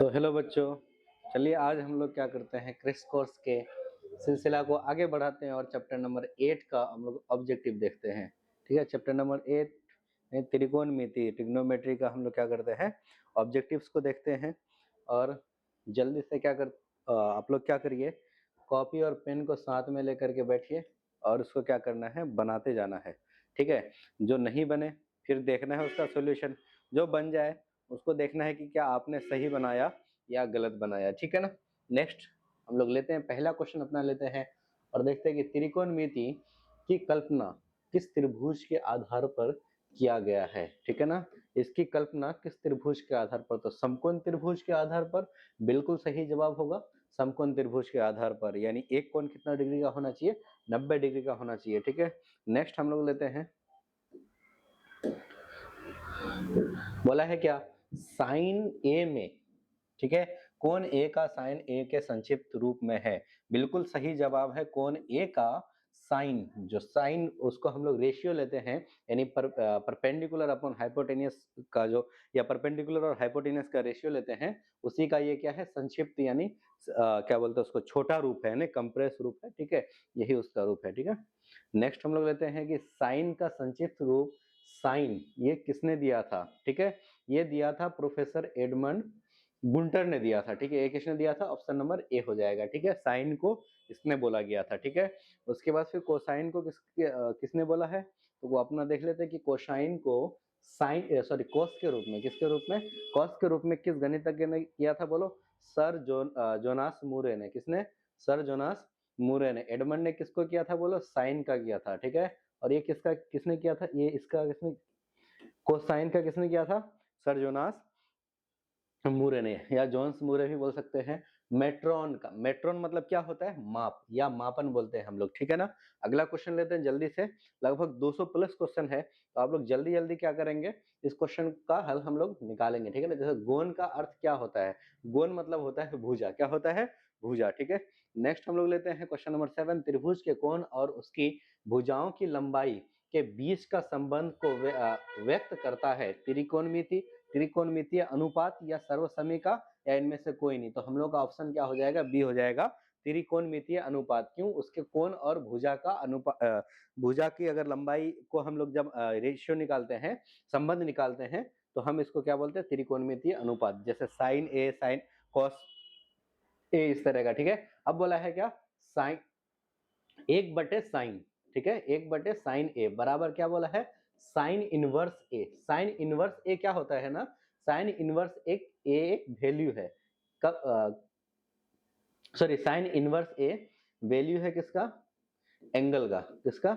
तो हेलो बच्चों, चलिए आज हम लोग क्या करते हैं, क्रिस कोर्स के सिलसिला को आगे बढ़ाते हैं और चैप्टर नंबर 8 का हम लोग ऑब्जेक्टिव देखते हैं। ठीक है, चैप्टर नंबर 8 में त्रिकोणमिति ट्रिग्नोमेट्री का हम लोग क्या करते हैं, ऑब्जेक्टिव्स को देखते हैं। और जल्दी से आप लोग क्या करिए, कॉपी और पेन को साथ में लेकर के बैठिए और उसको क्या करना है, बनाते जाना है। ठीक है, जो नहीं बने फिर देखना है उसका सोल्यूशन, जो बन जाए उसको देखना है कि क्या आपने सही बनाया या गलत बनाया। ठीक है ना। नेक्स्ट हम लोग लेते हैं, पहला क्वेश्चन अपना लेते हैं और देखते हैं कि त्रिकोणमिति की कल्पना किस त्रिभुज के आधार पर किया गया है। ठीक है ना, इसकी कल्पना किस त्रिभुज के आधार पर, तो समकोण त्रिभुज के आधार पर बिल्कुल सही जवाब होगा। समकोण त्रिभुज के आधार पर, यानी एक कोण कितना डिग्री का होना चाहिए, 90 डिग्री का होना चाहिए। ठीक है, नेक्स्ट हम लोग लेते हैं, बोला है क्या, साइन ए में, ठीक है, कोण ए का साइन ए के संक्षिप्त रूप में है। बिल्कुल सही जवाब है कोण ए का साइन, जो साइन उसको हम लोग रेशियो लेते हैं, यानी परपेंडिकुलर अपॉन हाइपोटेनियस का जो, या परपेंडिकुलर और हाइपोटेनियस का रेशियो लेते हैं, उसी का ये क्या है, संक्षिप्त, यानी क्या बोलते हैं उसको, छोटा रूप है, यानी कंप्रेस रूप है। ठीक है, यही उसका रूप है। ठीक है, नेक्स्ट हम लोग लेते हैं कि साइन का संक्षिप्त रूप साइन ये किसने दिया था। ठीक है, ये दिया था प्रोफेसर एडमंड गुंटर ने दिया था। ठीक है, ये किसने दिया था, ऑप्शन नंबर ए हो जाएगा। ठीक है, साइन को इसने बोला गया था। ठीक है, उसके बाद फिर कोसाइन को किसने बोला है, तो वो अपना देख लेते हैं कि कोसाइन को साइन कोस के रूप में, किसके रूप में, कॉस के रूप में किस गणितज्ञ ने किया था, बोलो, सर जोनास मूरे ने। किसने, सर जोनास मूरे ने। एडमंड ने किसको किया था, बोलो, साइन का किया था। ठीक है, और ये किसने किया था, ये इसका किसने, कोसाइन का किसने किया था, सर जोनास मूरे ने, या जोन्स मूरे भी बोल सकते हैं। मेट्रॉन का, मेट्रॉन मतलब क्या होता है, माप या मापन बोलते हैं हम लोग। ठीक है ना। अगला क्वेश्चन लेते हैं जल्दी से, लगभग 200 प्लस क्वेश्चन है, तो आप लोग जल्दी जल्दी क्या करेंगे, इस क्वेश्चन का हल हम लोग निकालेंगे। ठीक है ना। जैसे गोन का अर्थ क्या होता है, गोन मतलब होता है भुजा, क्या होता है, भुजा। ठीक है, नेक्स्ट हम लोग लेते हैं क्वेश्चन नंबर 7, त्रिभुज के कोण और उसकी भुजाओं की लंबाई के बीच का संबंध को व्यक्त करता है त्रिकोणमिति, त्रिकोणमितीय अनुपात या सर्वसमीका, या इनमें से कोई नहीं। तो हम लोग का ऑप्शन क्या हो जाएगा, बी हो जाएगा, त्रिकोणमितीय अनुपात। क्यों, उसके कोण और भुजा का अनुपात, भुजा की अगर लंबाई को हम लोग जब रेशियो निकालते हैं, संबंध निकालते हैं, तो हम इसको क्या बोलते हैं, त्रिकोणमितीय अनुपात। जैसे sign A sine cos A, इस तरह का। ठीक है, अब बोला है क्या, साइन 1/साइन, ठीक है, 1/साइन ए बराबर क्या बोला है, साइन इनवर्स ए। साइन इनवर्स ए क्या होता है ना, साइन इनवर्स एक वैल्यू है, सॉरी, साइन इनवर्स ए वैल्यू है किसका, एंगल का, किसका,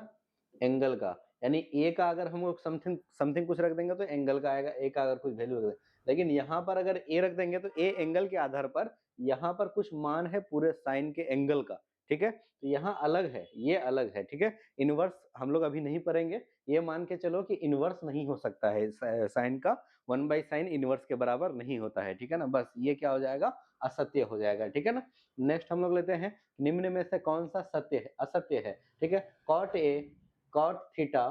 एंगल का। यानी ए का अगर हम लोग समथिंग समथिंग कुछ रख देंगे तो एंगल का आएगा, ए का अगर कुछ वैल्यू रख देंगे, लेकिन यहाँ पर अगर ए रख देंगे तो ए एंगल के आधार पर यहाँ पर कुछ मान है पूरे साइन के एंगल का। ठीक है, तो यहाँ अलग है, ये अलग है। ठीक है, इनवर्स हम लोग अभी नहीं पढ़ेंगे, ये मान के चलो कि इनवर्स नहीं हो सकता है, साइन का 1/साइन इनवर्स के बराबर नहीं होता है। ठीक है ना, बस ये क्या हो जाएगा, असत्य हो जाएगा। ठीक है ना। नेक्स्ट हम लोग लेते हैं, निम्न में से कौन सा सत्य है, असत्य है। ठीक है, cot a cot theta,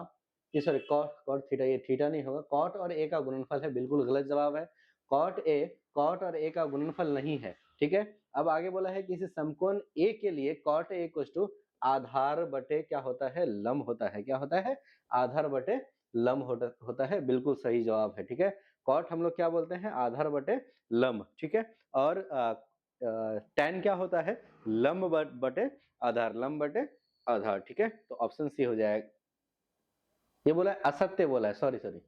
sorry cot theta, ये थीटा नहीं होगा, कॉट और ए का गुणनफल है, बिल्कुल गलत जवाब है। कॉट और ए का गुणनफल नहीं है। ठीक है, अब आगे बोला है किसी समकोण ए के लिए कॉट ए इक्वल्स टू आधार बटे क्या होता है, लंब होता है। क्या होता है, आधार बटे लंब होता है, बिल्कुल सही जवाब है। ठीक है, कॉट हम लोग क्या बोलते हैं, आधार बटे लंब। ठीक है, और tan क्या होता है, लंब बटे आधार, लंब बटे आधार। ठीक है, तो ऑप्शन सी हो जाएगा। ये बोला है असत्य, बोला है, सॉरी सॉरी,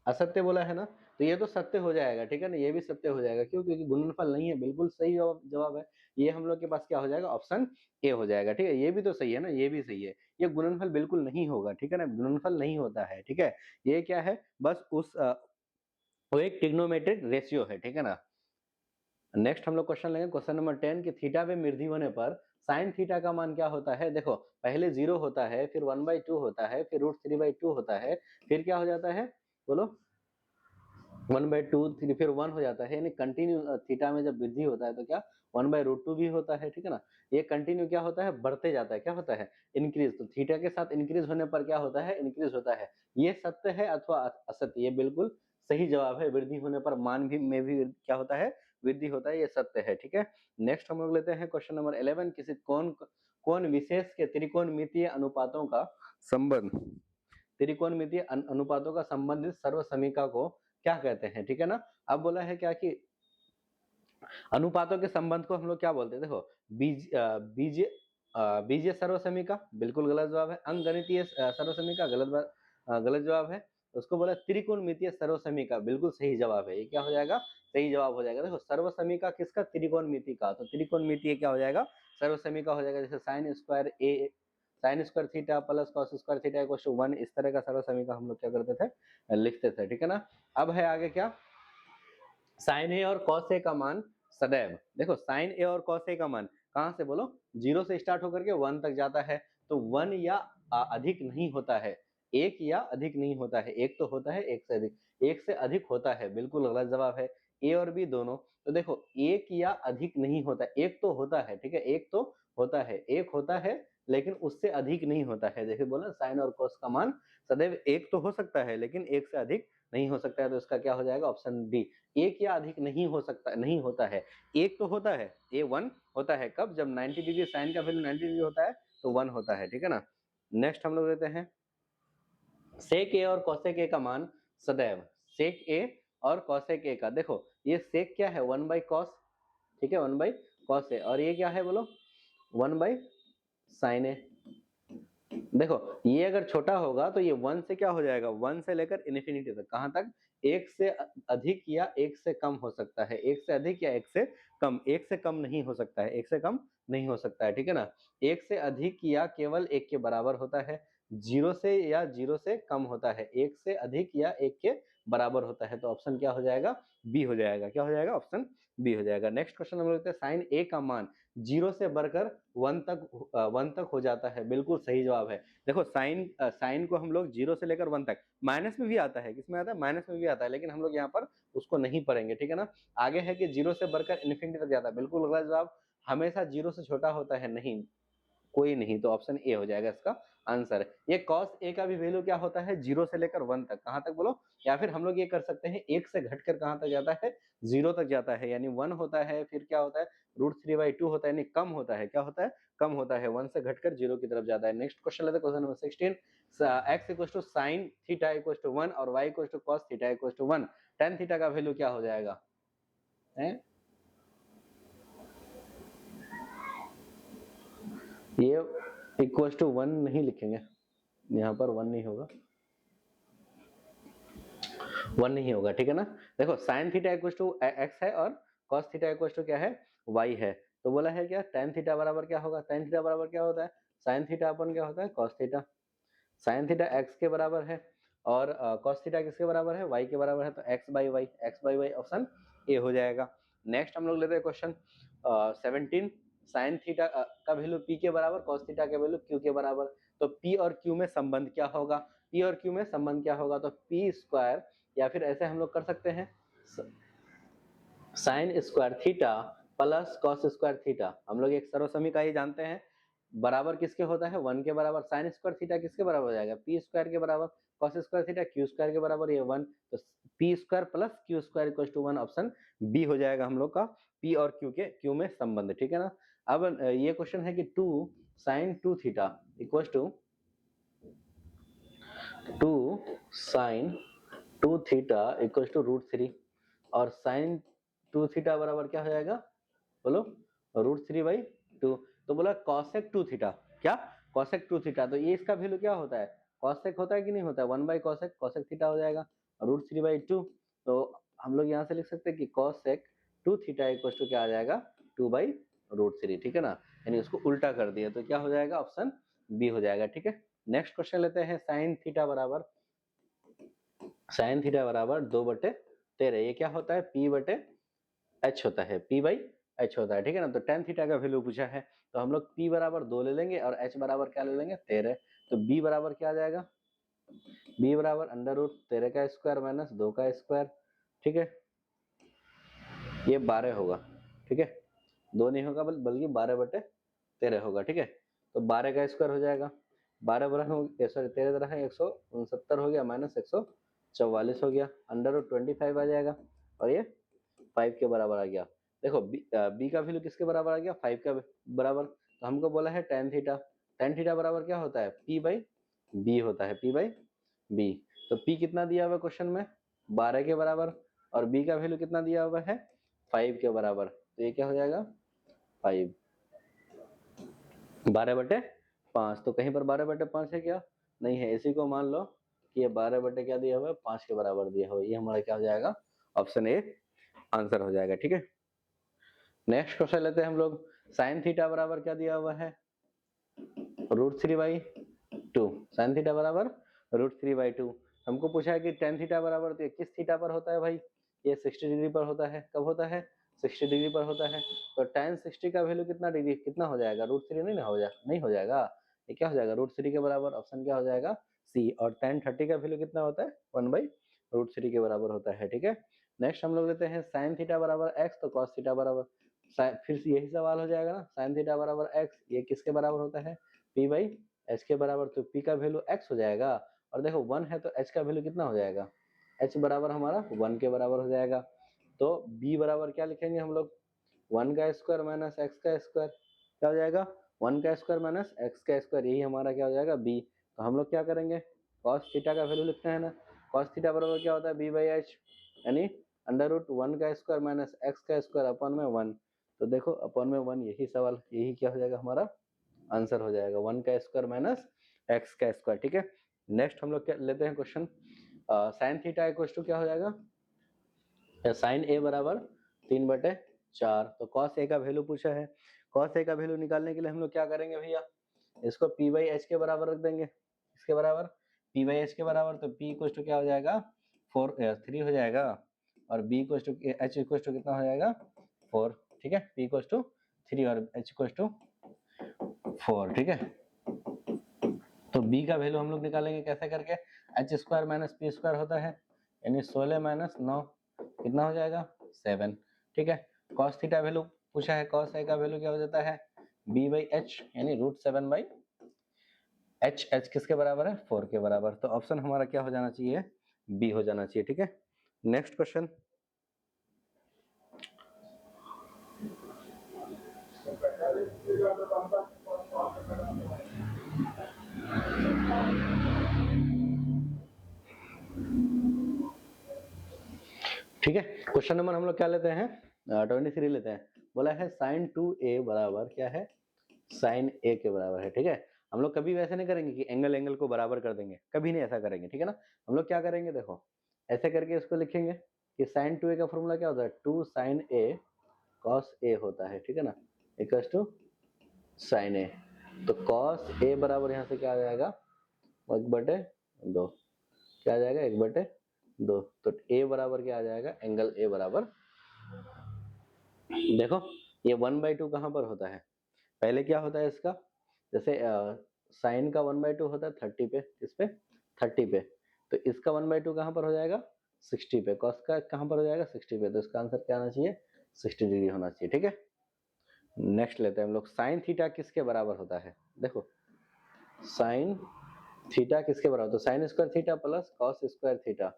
असत्य बोला है ना, तो ये तो सत्य हो जाएगा। ठीक है ना, ये भी सत्य हो जाएगा। क्यों, क्योंकि गुणनफल नहीं है, बिल्कुल सही जवाब है। ये हम लोग के पास क्या हो जाएगा, ऑप्शन ए हो जाएगा। ठीक है, ये भी तो सही है ना, ये भी सही है, ये गुणनफल बिल्कुल नहीं होगा। ठीक है ना, गुणनफल नहीं होता है। ठीक है, ये क्या है, बस वो एक ट्रिग्नोमेट्रिक रेशियो है। ठीक है ना। नेक्स्ट हम लोग क्वेश्चन लेंगे, क्वेश्चन नंबर 10 कि थीटा में वृद्धि होने पर साइन थीटा का मान क्या होता है। देखो, पहले 0 होता है, फिर 1/2 होता है, फिर √3/2 होता है, फिर क्या हो जाता है, बोलो, 1/2 फिर 1 हो जाता है। यानी कंटिन्यू थीटा में जब वृद्धि होता है तो क्या 1/√2 भी होता है। ठीक है ना, ये कंटिन्यू क्या होता है, बढ़ते जाता है, क्या होता है, इंक्रीज। तो थीटा के साथ इंक्रीज होने पर क्या होता है, इंक्रीज होता है। ये सत्य है अथवा असत्य, ये बिल्कुल सही जवाब है। वृद्धि होने पर मान भी में भी क्या होता है, वृद्धि होता है, ये सत्य है। ठीक है, नेक्स्ट हम लोग लेते हैं क्वेश्चन नंबर 11। किसी कौन विशेष के त्रिकोणमितीय अनुपातों का संबंध, त्रिकोणमितीय अनुपातों का संबंधित सर्वसमीका को क्या कहते हैं। ठीक है ना, अब बोला है क्या कि अनुपातों के संबंध को हम लोग क्या बोलते हैं, देखो बीजीय सर्वसमीका बिल्कुल गलत जवाब है, अंकगणितीय सर्वसमीका गलत जवाब है, उसको बोला त्रिकोणमितीय सर्वसमीका बिल्कुल सही जवाब है। ये क्या हो जाएगा, सही जवाब हो जाएगा। देखो सर्वसमीका किसका, त्रिकोणमिति का, तो त्रिकोणमितीय क्या हो जाएगा, सर्वसमीका हो जाएगा। जैसे sine square theta plus cos square theta equal to 1, इस तरह का सर्वसमीका हम लोग क्या करते थे, लिखते थे। ठीक है ना, अब है आगे क्या, साइन ए और कॉस ए का मान सदैव, देखो साइन ए और कॉस ए का मान कहां से, बोलो 0 से स्टार्ट होकर के 1 तक जाता है, तो 1 या अधिक नहीं होता है, एक या अधिक नहीं होता है, एक तो होता है, एक से अधिक, एक से अधिक होता है, बिल्कुल गलत जवाब है। ए और बी दोनों, तो देखो एक या अधिक नहीं होता, एक तो होता है, ठीक है, एक तो होता है, एक होता है लेकिन उससे अधिक नहीं होता है। देखिए बोला साइन और कॉस का मान सदैव एक तो हो सकता है लेकिन एक से अधिक नहीं हो सकता है, तो इसका क्या हो जाएगा, ऑप्शन बी, एक या अधिक नहीं हो सकता, नहीं होता है, एक तो होता है, ए 1 होता है, कब, जब 90 डिग्री साइन का वैल्यू 90 डिग्री होता है तो 1 होता है। ठीक है ना, नेक्स्ट हम लोग लेते हैं सेक ए और कॉसेक ए का मान सदैव, सेक ए और कॉसेक ए का, देखो ये सेक क्या है, 1 बाई कॉस, ठीक है, 1 बाई कॉस ए, और ये क्या है बोलो 1 बाई साइन ए। देखो ये अगर छोटा होगा तो ये 1 से क्या हो जाएगा, 1 से लेकर इन्फिनिटी तक, कहां तक, एक से अधिक या एक से कम हो सकता है, एक से अधिक या एक से कम, एक से कम नहीं हो सकता है, एक से कम नहीं हो सकता है। ठीक है ना, एक से अधिक या केवल एक के बराबर होता है, 0 से या 0 से कम होता है, एक से अधिक या एक के बराबर होता है, तो ऑप्शन क्या हो जाएगा, बी हो जाएगा। क्या हो जाएगा, ऑप्शन बी हो जाएगा। नेक्स्ट क्वेश्चन हम लेते हैं साइन ए का मान 0 से बढ़कर 1 तक हो जाता है, बिल्कुल सही जवाब है। देखो साइन को हम लोग 0 से लेकर 1 तक, माइनस में भी आता है, किसमें आता है, माइनस में भी आता है, लेकिन हम लोग यहाँ पर उसको नहीं पढ़ेंगे। ठीक है ना, आगे है कि 0 से बढ़कर इन्फिनिटी तक जाता है, बिल्कुल गलत जवाब, हमेशा 0 से छोटा होता है, नहीं कोई नहीं, तो ऑप्शन ए हो जाएगा इसका आंसर। ये cos ए का भी वैल्यू क्या होता है, 0 से लेकर 1 तक, कहां तक बोलो, या फिर हम लोग ये कर सकते हैं 1 से घटकर कहां तक जाता है, 0 तक जाता है, यानी 1 होता है, फिर क्या होता है, √3/2 होता है, यानी कम होता है, क्या होता है, कम होता है, 1 से घटकर 0 की तरफ जाता है। नेक्स्ट क्वेश्चन लेते हैं, question number 16, x equal to sine theta equal to 1 और y equal to cos theta equal to 1, tan theta का वैल्यू क्या हो जाएगा, ये इक्वल टू 1 नहीं लिखेंगे, यहाँ पर 1 नहीं होगा, 1 नहीं होगा। ठीक है ना, देखो sine theta equal to x है और cos थीटा इक्वल टू क्या है, y है, तो बोला है क्या tan थीटा बराबर क्या होगा, tan थीटा बराबर क्या होता है, साइन थीटा अपन क्या होता है, cos theta, sine theta x के बराबर है और cos थीटा किसके बराबर है, y के बराबर है, तो x by why option A हो जाएगा। नेक्स्ट हम लोग लेते हैं क्वेश्चन 17, साइन थीटा का वैल्यू p के बराबर, cos थीटा का वैल्यू q के बराबर, तो p और q में संबंध क्या होगा, p और q में संबंध क्या होगा, तो p स्क्वायर, या फिर ऐसे हम लोग कर सकते हैं sign square theta plus cos square theta, हम लोग एक सर्वसमीका ही जानते हैं, बराबर किसके होता है, 1 के बराबर, साइन स्क्वायर थीटा किसके बराबर हो जाएगा, पी स्क्वायर के बराबर, cos square theta q square के बराबर, ये 1, तो p square plus q square equal to 1, option B हो जाएगा हम लोग का, पी और क्यू में संबंध। ठीक है ना, अब ये क्वेश्चन है कि 2 sine 2 theta equal to 2 sine 2 theta equal to √3 और साइन 2 थीटा बराबर क्या हो जाएगा, बोलो √3/2, तो बोला कॉसेक 2 थीटा, क्या कॉसेक 2 थीटा, तो ये इसका वैल्यू क्या होता है, कॉसेक होता है कि नहीं होता है, 1 बाई कॉसेक, कॉसेक थीटा हो जाएगा, √3/2, तो हम लोग यहाँ से लिख सकते हैं कि कॉसेक 2 थीटा इक्वल टू क्या आ जाएगा, 2/√3। ठीक है ना, यानी उसको उल्टा कर दिया, तो क्या हो जाएगा, ऑप्शन बी हो जाएगा। ठीक है, नेक्स्ट क्वेश्चन लेते हैं, साइन थीटा बराबर 2/13, ये क्या होता है, p/h होता है, p/h होता है। ठीक है ना, तो tan थीटा का वैल्यू पूछा है, तो हम लोग p बराबर 2 ले लेंगे और h बराबर क्या ले लेंगे, 13, तो b बराबर क्या आ जाएगा, b बराबर √13 का स्क्वायर माइनस 2 का स्क्वायर। ठीक है, ये 12 होगा, ठीक है, 2 नहीं होगा बल्कि 12/13 होगा। ठीक है, तो 12 का स्क्वायर हो जाएगा, 12 बराबर सॉरी 13 तरह 169 हो गया माइनस 144 हो गया, √25 आ जाएगा और ये 5 के बराबर आ गया। देखो बी का वैल्यू किसके बराबर आ गया, 5 का बराबर। तो हमको बोला है tan थीटा, tan थीटा बराबर क्या होता है, p बाई बी होता है, p बाई बी। तो p कितना दिया हुआ है क्वेश्चन में, 12 के बराबर, और b का वैल्यू कितना दिया हुआ है, 5 के बराबर। तो ये क्या हो जाएगा, 5, 12/5। तो कहीं पर 12/5 है क्या, नहीं है। इसी को मान लो कि ये 12 बटे क्या दिया हुआ है, 5 के बराबर दिया हुआ है। ये हमारा क्या हो जाएगा, ऑप्शन ए आंसर हो जाएगा। ठीक है, नेक्स्ट क्वेश्चन लेते हैं हम लोग। साइन थीटा बराबर क्या दिया हुआ है, √3/2। साइन थीटा बराबर √3/2। हमको पूछा है कि टेन थीटा बराबर, तो ये किस थीटा पर होता है भाई, ये 60 डिग्री पर होता है। कब होता है, 60 डिग्री पर होता है। तो tan 60 का वैल्यू कितना डिग्री, कितना हो जाएगा, √3 नहीं ना हो जाएगा, नहीं हो जाएगा। ये क्या हो जाएगा, √3 के बराबर, ऑप्शन क्या हो जाएगा, सी। और tan 30 का वैल्यू कितना होता है, 1/√3 के बराबर होता है। ठीक है, नेक्स्ट हम लोग लेते हैं साइन थीटा बराबर x, तो cos थीटा बराबर, फिर से यही सवाल हो जाएगा ना, साइन थीटा बराबर x, ये किसके बराबर होता है, p बाई एच के बराबर। तो p का वैल्यू x हो जाएगा, और देखो 1 है तो h का वैल्यू कितना हो जाएगा, h बराबर हमारा 1 के बराबर हो जाएगा। तो b बराबर क्या लिखेंगे हम लोग, 1 का स्क्वायर माइनस x का स्क्वायर, क्या हो जाएगा, 1 का स्क्वायर माइनस x का स्क्वायर, यही हमारा क्या हो जाएगा, b। तो हम लोग क्या करेंगे, cos थीटा का वैल्यू लिखते हैं ना, cos थीटा बराबर क्या होता है, b बाई एच, यानी √1 का स्क्वायर माइनस x का स्क्वायर अपॉन में 1। तो देखो अपॉन में 1, यही सवाल, यही क्या हो जाएगा हमारा आंसर हो जाएगा, 1 का स्क्वायर माइनस x का स्क्वायर। ठीक है, नेक्स्ट हम लोग क्या लेते हैं question, sine theta equal to क्या हो जाएगा, साइन ए बराबर 3/4। तो कॉस ए का वैल्यू पूछा है, कॉस ए का वैल्यू निकालने के लिए हम लोग क्या करेंगे भैया, इसको p बाई एच के बराबर रख देंगे, इसके बराबर p बाई एच के बराबर। तो p इक्वल टू क्या हो जाएगा, 3 हो जाएगा, और b equal to h equal to कितना हो जाएगा, 4। ठीक है, p इक्वल टू 3 और h इक्वल टू 4। ठीक है, तो b का वैल्यू हम लोग निकालेंगे कैसे करके, h square minus P square होता है, यानी 16 माइनस 9 कितना हो जाएगा, 7। ठीक है, cos थीटा वैल्यू पूछा है, cos a का वैल्यू क्या हो जाता है, b बाई एच, यानी √7/h। h किसके बराबर है, 4 के बराबर। तो ऑप्शन हमारा क्या हो जाना चाहिए, b हो जाना चाहिए। ठीक है, नेक्स्ट क्वेश्चन, ठीक है, क्वेश्चन नंबर हम लोग क्या लेते हैं, 23 लेते हैं। बोला है साइन 2a बराबर क्या है, साइन a के बराबर है। ठीक है, हम लोग कभी वैसे नहीं करेंगे कि एंगल एंगल को बराबर कर देंगे, कभी नहीं ऐसा करेंगे। ठीक है ना, हम लोग क्या करेंगे, देखो ऐसे करके इसको लिखेंगे कि साइन 2a का फॉर्मूला क्या होता है, 2 साइन a cos a होता है। ठीक है ना, इक्वल्स टू साइन a। तो cos a बराबर यहाँ से क्या आ जाएगा, 1/2, क्या आ जाएगा, 1/2। तो a बराबर क्या आ जाएगा, एंगल a बराबर, देखो ये 1/2 कहाँ पर होता है, पहले क्या होता है इसका, जैसे साइन का 1/2 होता है 30 पे, इस पे 30 पे। तो इसका 1/2 कहाँ पर हो जाएगा, 60 पे। कॉस का कहाँ पर हो जाएगा, 60 पे। तो इसका आंसर क्या आना चाहिए, 60 डिग्री होना चाहिए। ठीक है, नेक्स्ट लेते हैं हम लोग, साइन थीटा किसके बराबर होता है, देखो साइन थीटा किसके बराबर, तो sine square theta plus cos square theta,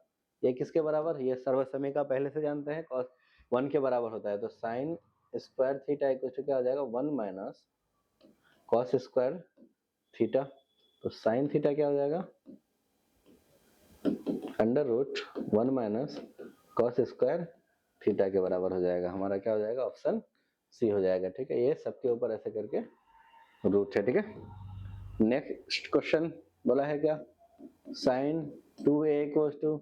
ये किसके बराबर, ये सर्वसमय का पहले से जानते हैं, कॉस 1 के बराबर होता है। तो sine square theta equal to क्या हो जाएगा, 1 माइनस कॉस स्क्वायर थीटा। तो साइन थीटा क्या हो जाएगा, √1 माइनस कॉस स्क्वायर थीटा के बराबर हो जाएगा। हमारा क्या हो जाएगा, ऑप्शन सी हो जाएगा। ठीक है, ये सबके ऊपर ऐसे करके रूट है। ठीक है, नेक्स्ट क्वेश्चन बोला है क्या, sine 2a equals to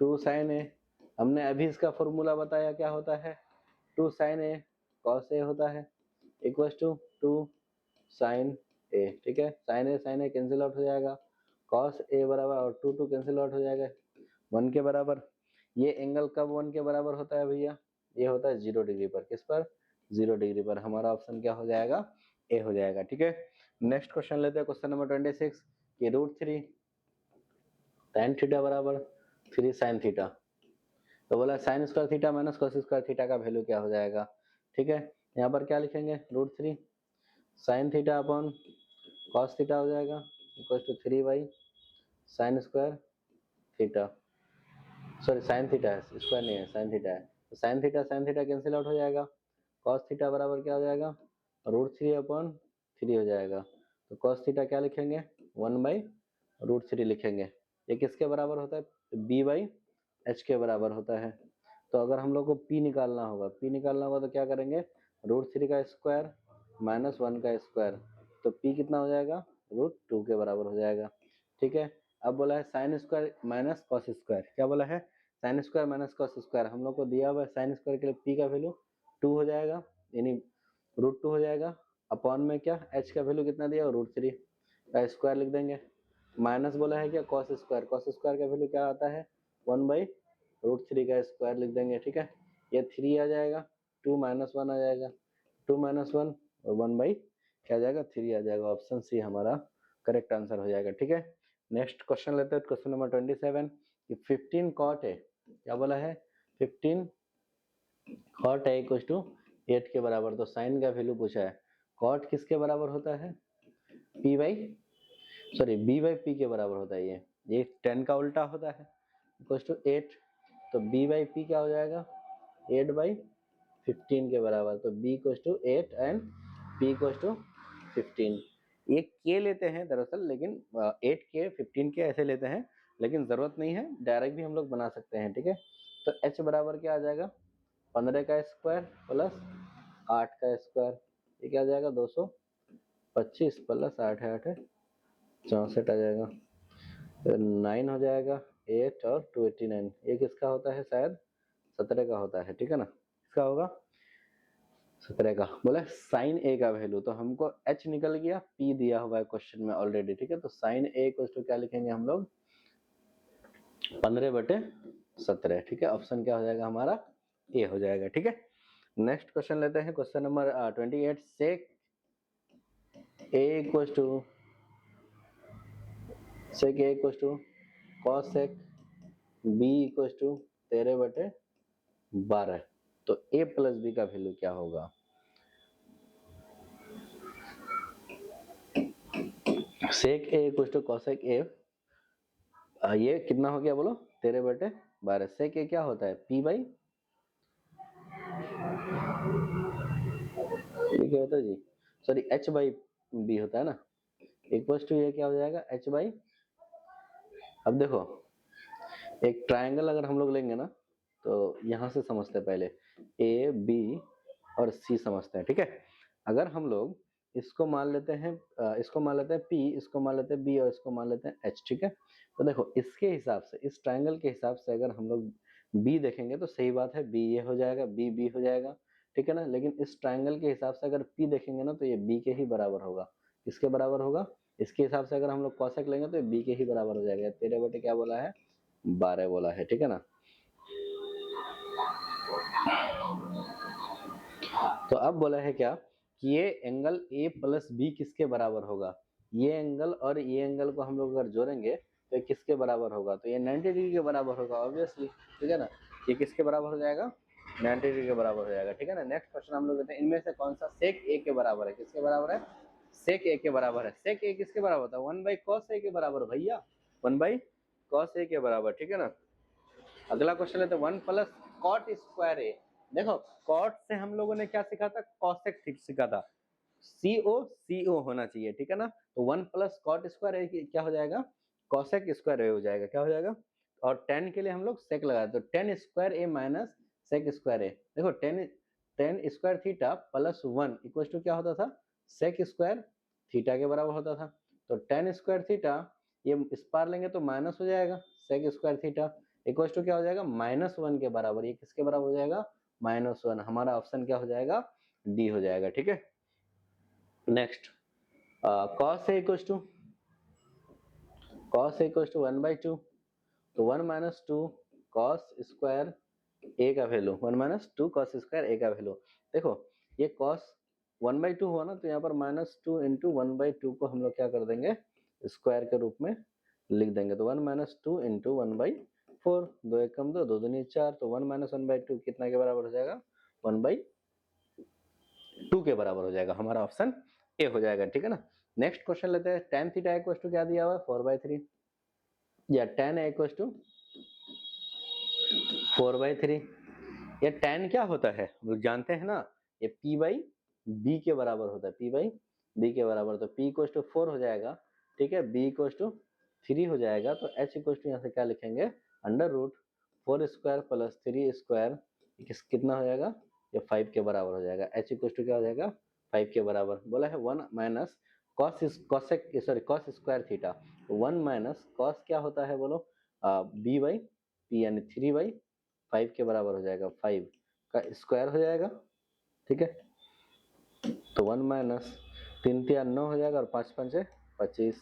2 sine a। हमने अभी इसका फॉर्मूला बताया क्या होता है, 2 साइन a cos a होता है, इक्वल्स टू 2 साइन a। ठीक है, साइन a कैंसिल आउट हो जाएगा, cos a बराबर, और 2 कैंसिल आउट हो जाएगा 1 के बराबर। ये एंगल कब 1 के बराबर होता है भैया, ये होता है 0 डिग्री पर, किस पर, 0 डिग्री पर। हमारा ऑप्शन क्या हो जाएगा, ए हो जाएगा। ठीक है, नेक्स्ट क्वेश्चन लेते हैं, क्वेश्चन नंबर 26 कि √3 tan थीटा बराबर 3 साइन थीटा। तो बोला sign square theta minus cos square theta का वैल्यू क्या हो जाएगा। ठीक है, यहाँ पर क्या लिखेंगे, √3 sine theta upon cos theta हो जाएगा, equal to 3 by sine square theta, sorry sine theta है, स्क्वायर नहीं है, साइन थीटा है। तो साइन थीटा कैंसिल आउट हो जाएगा, कॉस थीटा बराबर क्या हो जाएगा, √3/3 हो जाएगा। तो कॉस थीटा क्या लिखेंगे, 1/√3 लिखेंगे। ये किसके बराबर होता है, b/h के बराबर होता है। तो अगर हम लोग को p निकालना होगा, तो क्या करेंगे, √3 का स्क्वायर माइनस 1 का स्क्वायर, तो p कितना हो जाएगा, √2 के बराबर हो जाएगा। ठीक है, अब बोला है sine square minus cos square, क्या बोला है, sine square minus cos square. हम लोग को दिया हुआ है साइन स्क्वायर के लिए p का वैल्यू 2 हो जाएगा, यानी √2 हो जाएगा। अपॉन में क्या, h का वैल्यू कितना दिया, √3 का स्क्वायर लिख देंगे। माइनस बोला है क्या, कॉस स्क्वायर का वैल्यू क्या आता है, 1/√3 का स्क्वायर लिख देंगे। ठीक है, ये 3 आ जाएगा, 2 माइनस 1 आ जाएगा, 2 माइनस 1 और 1 क्या आ जाएगा, 3 आ जाएगा। ऑप्शन सी हमारा करेक्ट आंसर हो जाएगा। ठीक है, नेक्स्ट क्वेश्चन लेते हैं, क्वेश्चन नंबर 27 कि 15 कॉट ए, क्या बोला है, 15 कॉट ए इक्वल टू 8 के बराबर। तो साइन का वैल्यू पूछा है, कॉट किसके बराबर होता है, b/p के बराबर होता है। ये 10 का उल्टा होता है, इक्वल टू 8। तो b/p क्या हो जाएगा, 8/15 के बराबर। तो b equal to 8 and p equal to 15। ये के लेते हैं दरअसल, लेकिन 8 के 15 के ऐसे लेते हैं, लेकिन जरूरत नहीं है, डायरेक्ट भी हम लोग बना सकते हैं। ठीक है, तो h बराबर क्या आ जाएगा, 15 का स्क्वायर प्लस 8 का स्क्वायर, ये क्या आ जाएगा, 225 प्लस 8 है 8 है 64 आ जाएगा। तो 9 हो जाएगा, 8 और 289, ये किसका होता है, शायद 17 का होता है। ठीक है ना, किसका होगा, 17 का। बोले साइन ए का वैल्यू, तो हमको h निकल गया, p दिया हुआ है क्वेश्चन में ऑलरेडी। ठीक है, तो साइन ए इक्वल टू क्या लिखेंगे हम लोग, 15/17। ठीक है, ऑप्शन क्या हो जाएगा हमारा, ए हो जाएगा। ठीक है, नेक्स्ट क्वेश्चन लेते हैं, question number 28 sec a equal to cosec b equal to 13/12। तो a प्लस बी का वैल्यू क्या होगा, sec a equal to cosec a, ये कितना हो गया बोलो, 13/12। सेक ए क्या होता है, p/, ये क्या होता है जी, सॉरी h/b होता है ना, इक्वल टू ये क्या हो जाएगा, h/। अब देखो, एक ट्रायंगल अगर हम लोग लेंगे ना, तो यहां से समझते हैं, पहले ए बी और सी समझते हैं। ठीक है, अगर हम लोग इसको मान लेते हैं, इसको मान लेते हैं P, इसको मान लेते हैं B और इसको मान लेते हैं H। ठीक है, तो देखो इसके हिसाब से, इस ट्रायंगल के हिसाब से अगर हम लोग B देखेंगे तो सही बात है, B ये हो जाएगा, B हो जाएगा। ठीक है ना, लेकिन इस ट्रायंगल के हिसाब से अगर P देखेंगे ना, तो ये B के ही बराबर होगा। किसके बराबर होगा, इसके हिसाब से अगर हम लोग कॉसेक लेंगे तो ये B के ही बराबर हो जाएगा। 13 क्या बोला है, 12 बोला है। ठीक है ना, तो अब बोला है क्या कि ये एंगल ए प्लस बी किसके बराबर होगा, ये एंगल और ये एंगल को हम लोग अगर जोड़ेंगे तो ये किसके बराबर होगा, तो ये 90 डिग्री के बराबर होगा ऑब्वियसली। ठीक है ना, ये किसके बराबर हो जाएगा, 90 डिग्री के बराबर हो जाएगा। ठीक है ना, नेक्स्ट क्वेश्चन हम लोग देते हैं, इनमें से कौन सा सेक ए के बराबर है, किसके बराबर है, सेक ए के बराबर है। सेक ए किसके बराबर होता है, 1/cos ए के बराबर भैया, 1/cos ए के बराबर। ठीक है ना, अगला क्वेश्चन लेते हैं, 1 प्लस कॉट स्क्वायर ए। देखो कॉट से हम लोगों ने क्या सीखा था, कॉसेक सीखा था, CO होना चाहिए। ठीक है ना, तो 1 प्लस कॉट स्क्वायर ए क्या हो जाएगा, कॉसेक स्क्वायर ए हो जाएगा, क्या हो जाएगा। और 10 के लिए हम लोग सेक लगाए, तो 10 square a minus sec square a. देखो 10 square theta plus 1 equal to क्या होता था, सेक स्क्वायर थीटा के बराबर होता था। तो 10 स्क्वायर थीटा, ये इस पार लेंगे तो माइनस हो जाएगा, sec square theta equal to क्या हो जाएगा, -1 के बराबर। ये किसके बराबर हो जाएगा, -1। हमारा ऑप्शन क्या हो जाएगा, डी हो जाएगा। ठीक है, next cos a equal to 1/2। तो 1 माइनस 2 कॉस स्क्वायर ए का value, 1 minus 2 cos square a का वैल्यू। देखो ये कॉस 1/2 हुआ ना, तो यहाँ पर -2 इंटू 1/2 को हम लोग क्या कर देंगे, स्क्वायर के रूप में लिख देंगे। तो 1 माइनस 2 इंटू 1/4, 2 1 कम 2, 2 दूनी 4, तो 1 माइनस 1/2 कितना के बराबर हो जाएगा, 1/2 के बराबर हो जाएगा। हमारा ऑप्शन ए हो जाएगा। ठीक है ना, नेक्स्ट क्वेश्चन लेते हैं, tan थीटा इक्वल टू क्या दिया हुआ है, 4/3, या tan a इक्वल टू 4/3। ये tan क्या होता है, हम लोग जानते हैं ना, ये p बाई b के बराबर होता है, p बाई b के बराबर, तो p इक्वल टू 4 हो जाएगा, ठीक है, b इक्वल टू 3 हो जाएगा, तो h इक्वल टू यहाँ से क्या लिखेंगे, under root 4 square plus 3 square कितना हो जाएगा, ये 5 के बराबर हो जाएगा, h इक्वल टू क्या हो जाएगा 5 के बराबर। बोला है 1 minus cos square theta, 1 minus cos क्या होता है बोलो, b बाई p यानी 3 बाई 5 के बराबर हो जाएगा, 5 का स्क्वायर हो जाएगा, ठीक है, तो 1 माइनस 3 3 9 हो जाएगा और 5 5 25,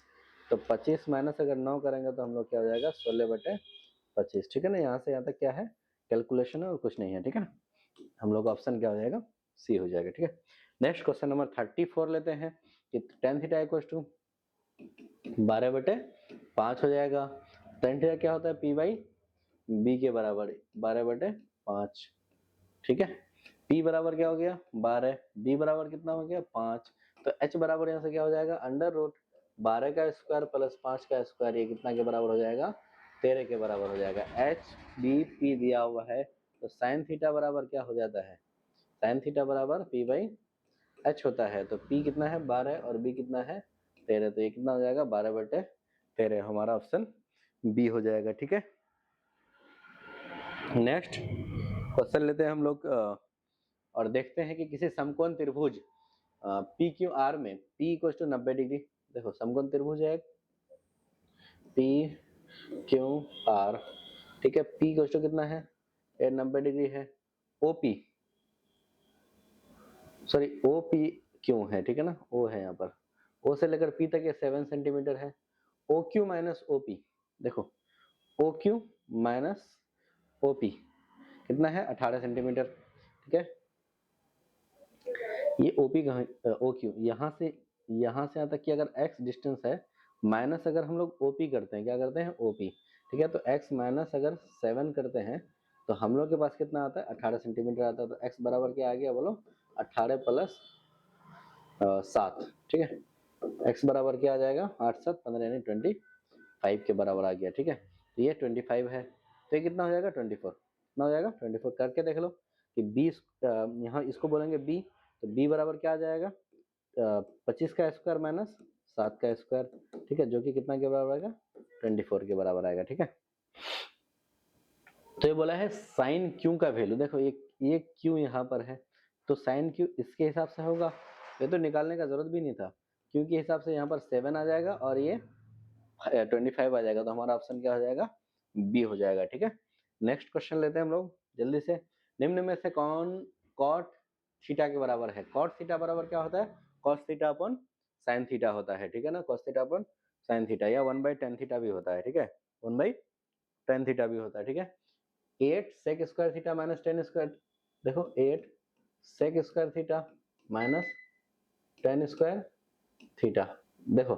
तो 25 माइनस अगर 9 करेंगे तो हम लोग क्या हो जाएगा 16/25, ठीक है ना, यहाँ से यहाँ तक क्या है कैलकुलेशन है और कुछ नहीं है, ठीक है ना, हम लोग का ऑप्शन क्या हो जाएगा सी हो जाएगा, ठीक है। नेक्स्ट क्वेश्चन नंबर 34 लेते हैं कि tan थीटा इक्वल टू 12/5 हो जाएगा, tan थीटा क्या होता है p बाई b के बराबर 12/5, ठीक है, p बराबर क्या हो गया 12, b बराबर कितना हो गया 5, तो h बराबर यहाँ से क्या हो जाएगा अंडर रूट 12 का स्क्वायर प्लस 5 का स्क्वायर, ये कितना के बराबर हो जाएगा 13 के बराबर हो जाएगा। h b p दिया हुआ है, तो साइन थीटा बराबर क्या हो जाता है, साइन थीटा बराबर p बाई h होता है, तो p कितना है 12 और b कितना है 13, तो ये कितना हो जाएगा 12/13, हमारा ऑप्शन बी हो जाएगा, ठीक है। नेक्स्ट क्वेश्चन लेते हैं हम लोग और देखते हैं कि किसी समकोण त्रिभुज पी क्यू आर में p इक्वल टू 90 डिग्री, देखो समकोण त्रिभुज है पी क्यू आर, ठीक है, p इक्वल टू कितना है 90 डिग्री है, ओपी सॉरी ओपी क्यों है, ठीक है ना, ओ है यहाँ पर, ओ से लेकर पी तक ये 7 सेंटीमीटर है, ओ क्यू माइनस ओपी, देखो ओ क्यू माइनस ओपी कितना है 18 सेंटीमीटर, ठीक है, ये ओपी कहाँ ओ क्यू यहाँ से यहाँ तक की अगर x डिस्टेंस है, माइनस अगर हम लोग ओपी करते हैं, क्या करते हैं ओपी, ठीक है, तो x माइनस अगर 7 करते हैं तो हम लोग के पास कितना आता है 18 सेंटीमीटर आता है, तो x बराबर क्या आ गया बोलो 18 प्लस 7, ठीक है, x बराबर क्या आ जाएगा 8 7 15 यानी 25 के बराबर आ गया, ठीक है, तो ये 25 है, तो ये कितना हो जाएगा 24, कितना हो जाएगा 24, करके देख लो कि 20 यहाँ इसको बोलेंगे b, तो b बराबर क्या आ जाएगा 25 का स्क्वायर माइनस 7 का स्क्वायर, ठीक है, जो कि कितना के बराबर आएगा 24 के बराबर आएगा, ठीक है। तो ये बोला है साइन क्यू का वैल्यू, देखो ये क्यू यहाँ पर है, तो साइन क्यू इसके हिसाब से होगा, ये तो निकालने का जरूरत भी नहीं था, क्यू के हिसाब से यहाँ पर 7 आ जाएगा और ये 25 आ जाएगा, तो हमारा ऑप्शन क्या हो जाएगा बी हो जाएगा, ठीक है। नेक्स्ट क्वेश्चन लेते हैं हम लोग जल्दी से, निम्न में से कौन कॉट थीटा के बराबर है, कॉट थीटा बराबर क्या होता है cos theta upon sine theta होता है, ठीक है ना, cos theta upon sine theta, या 1/tan थीटा भी होता है, ठीक है, 1/tan थीटा भी होता है, ठीक है। 8 sec square theta minus 10 square, देखो 8 sec square theta minus 10 square theta, देखो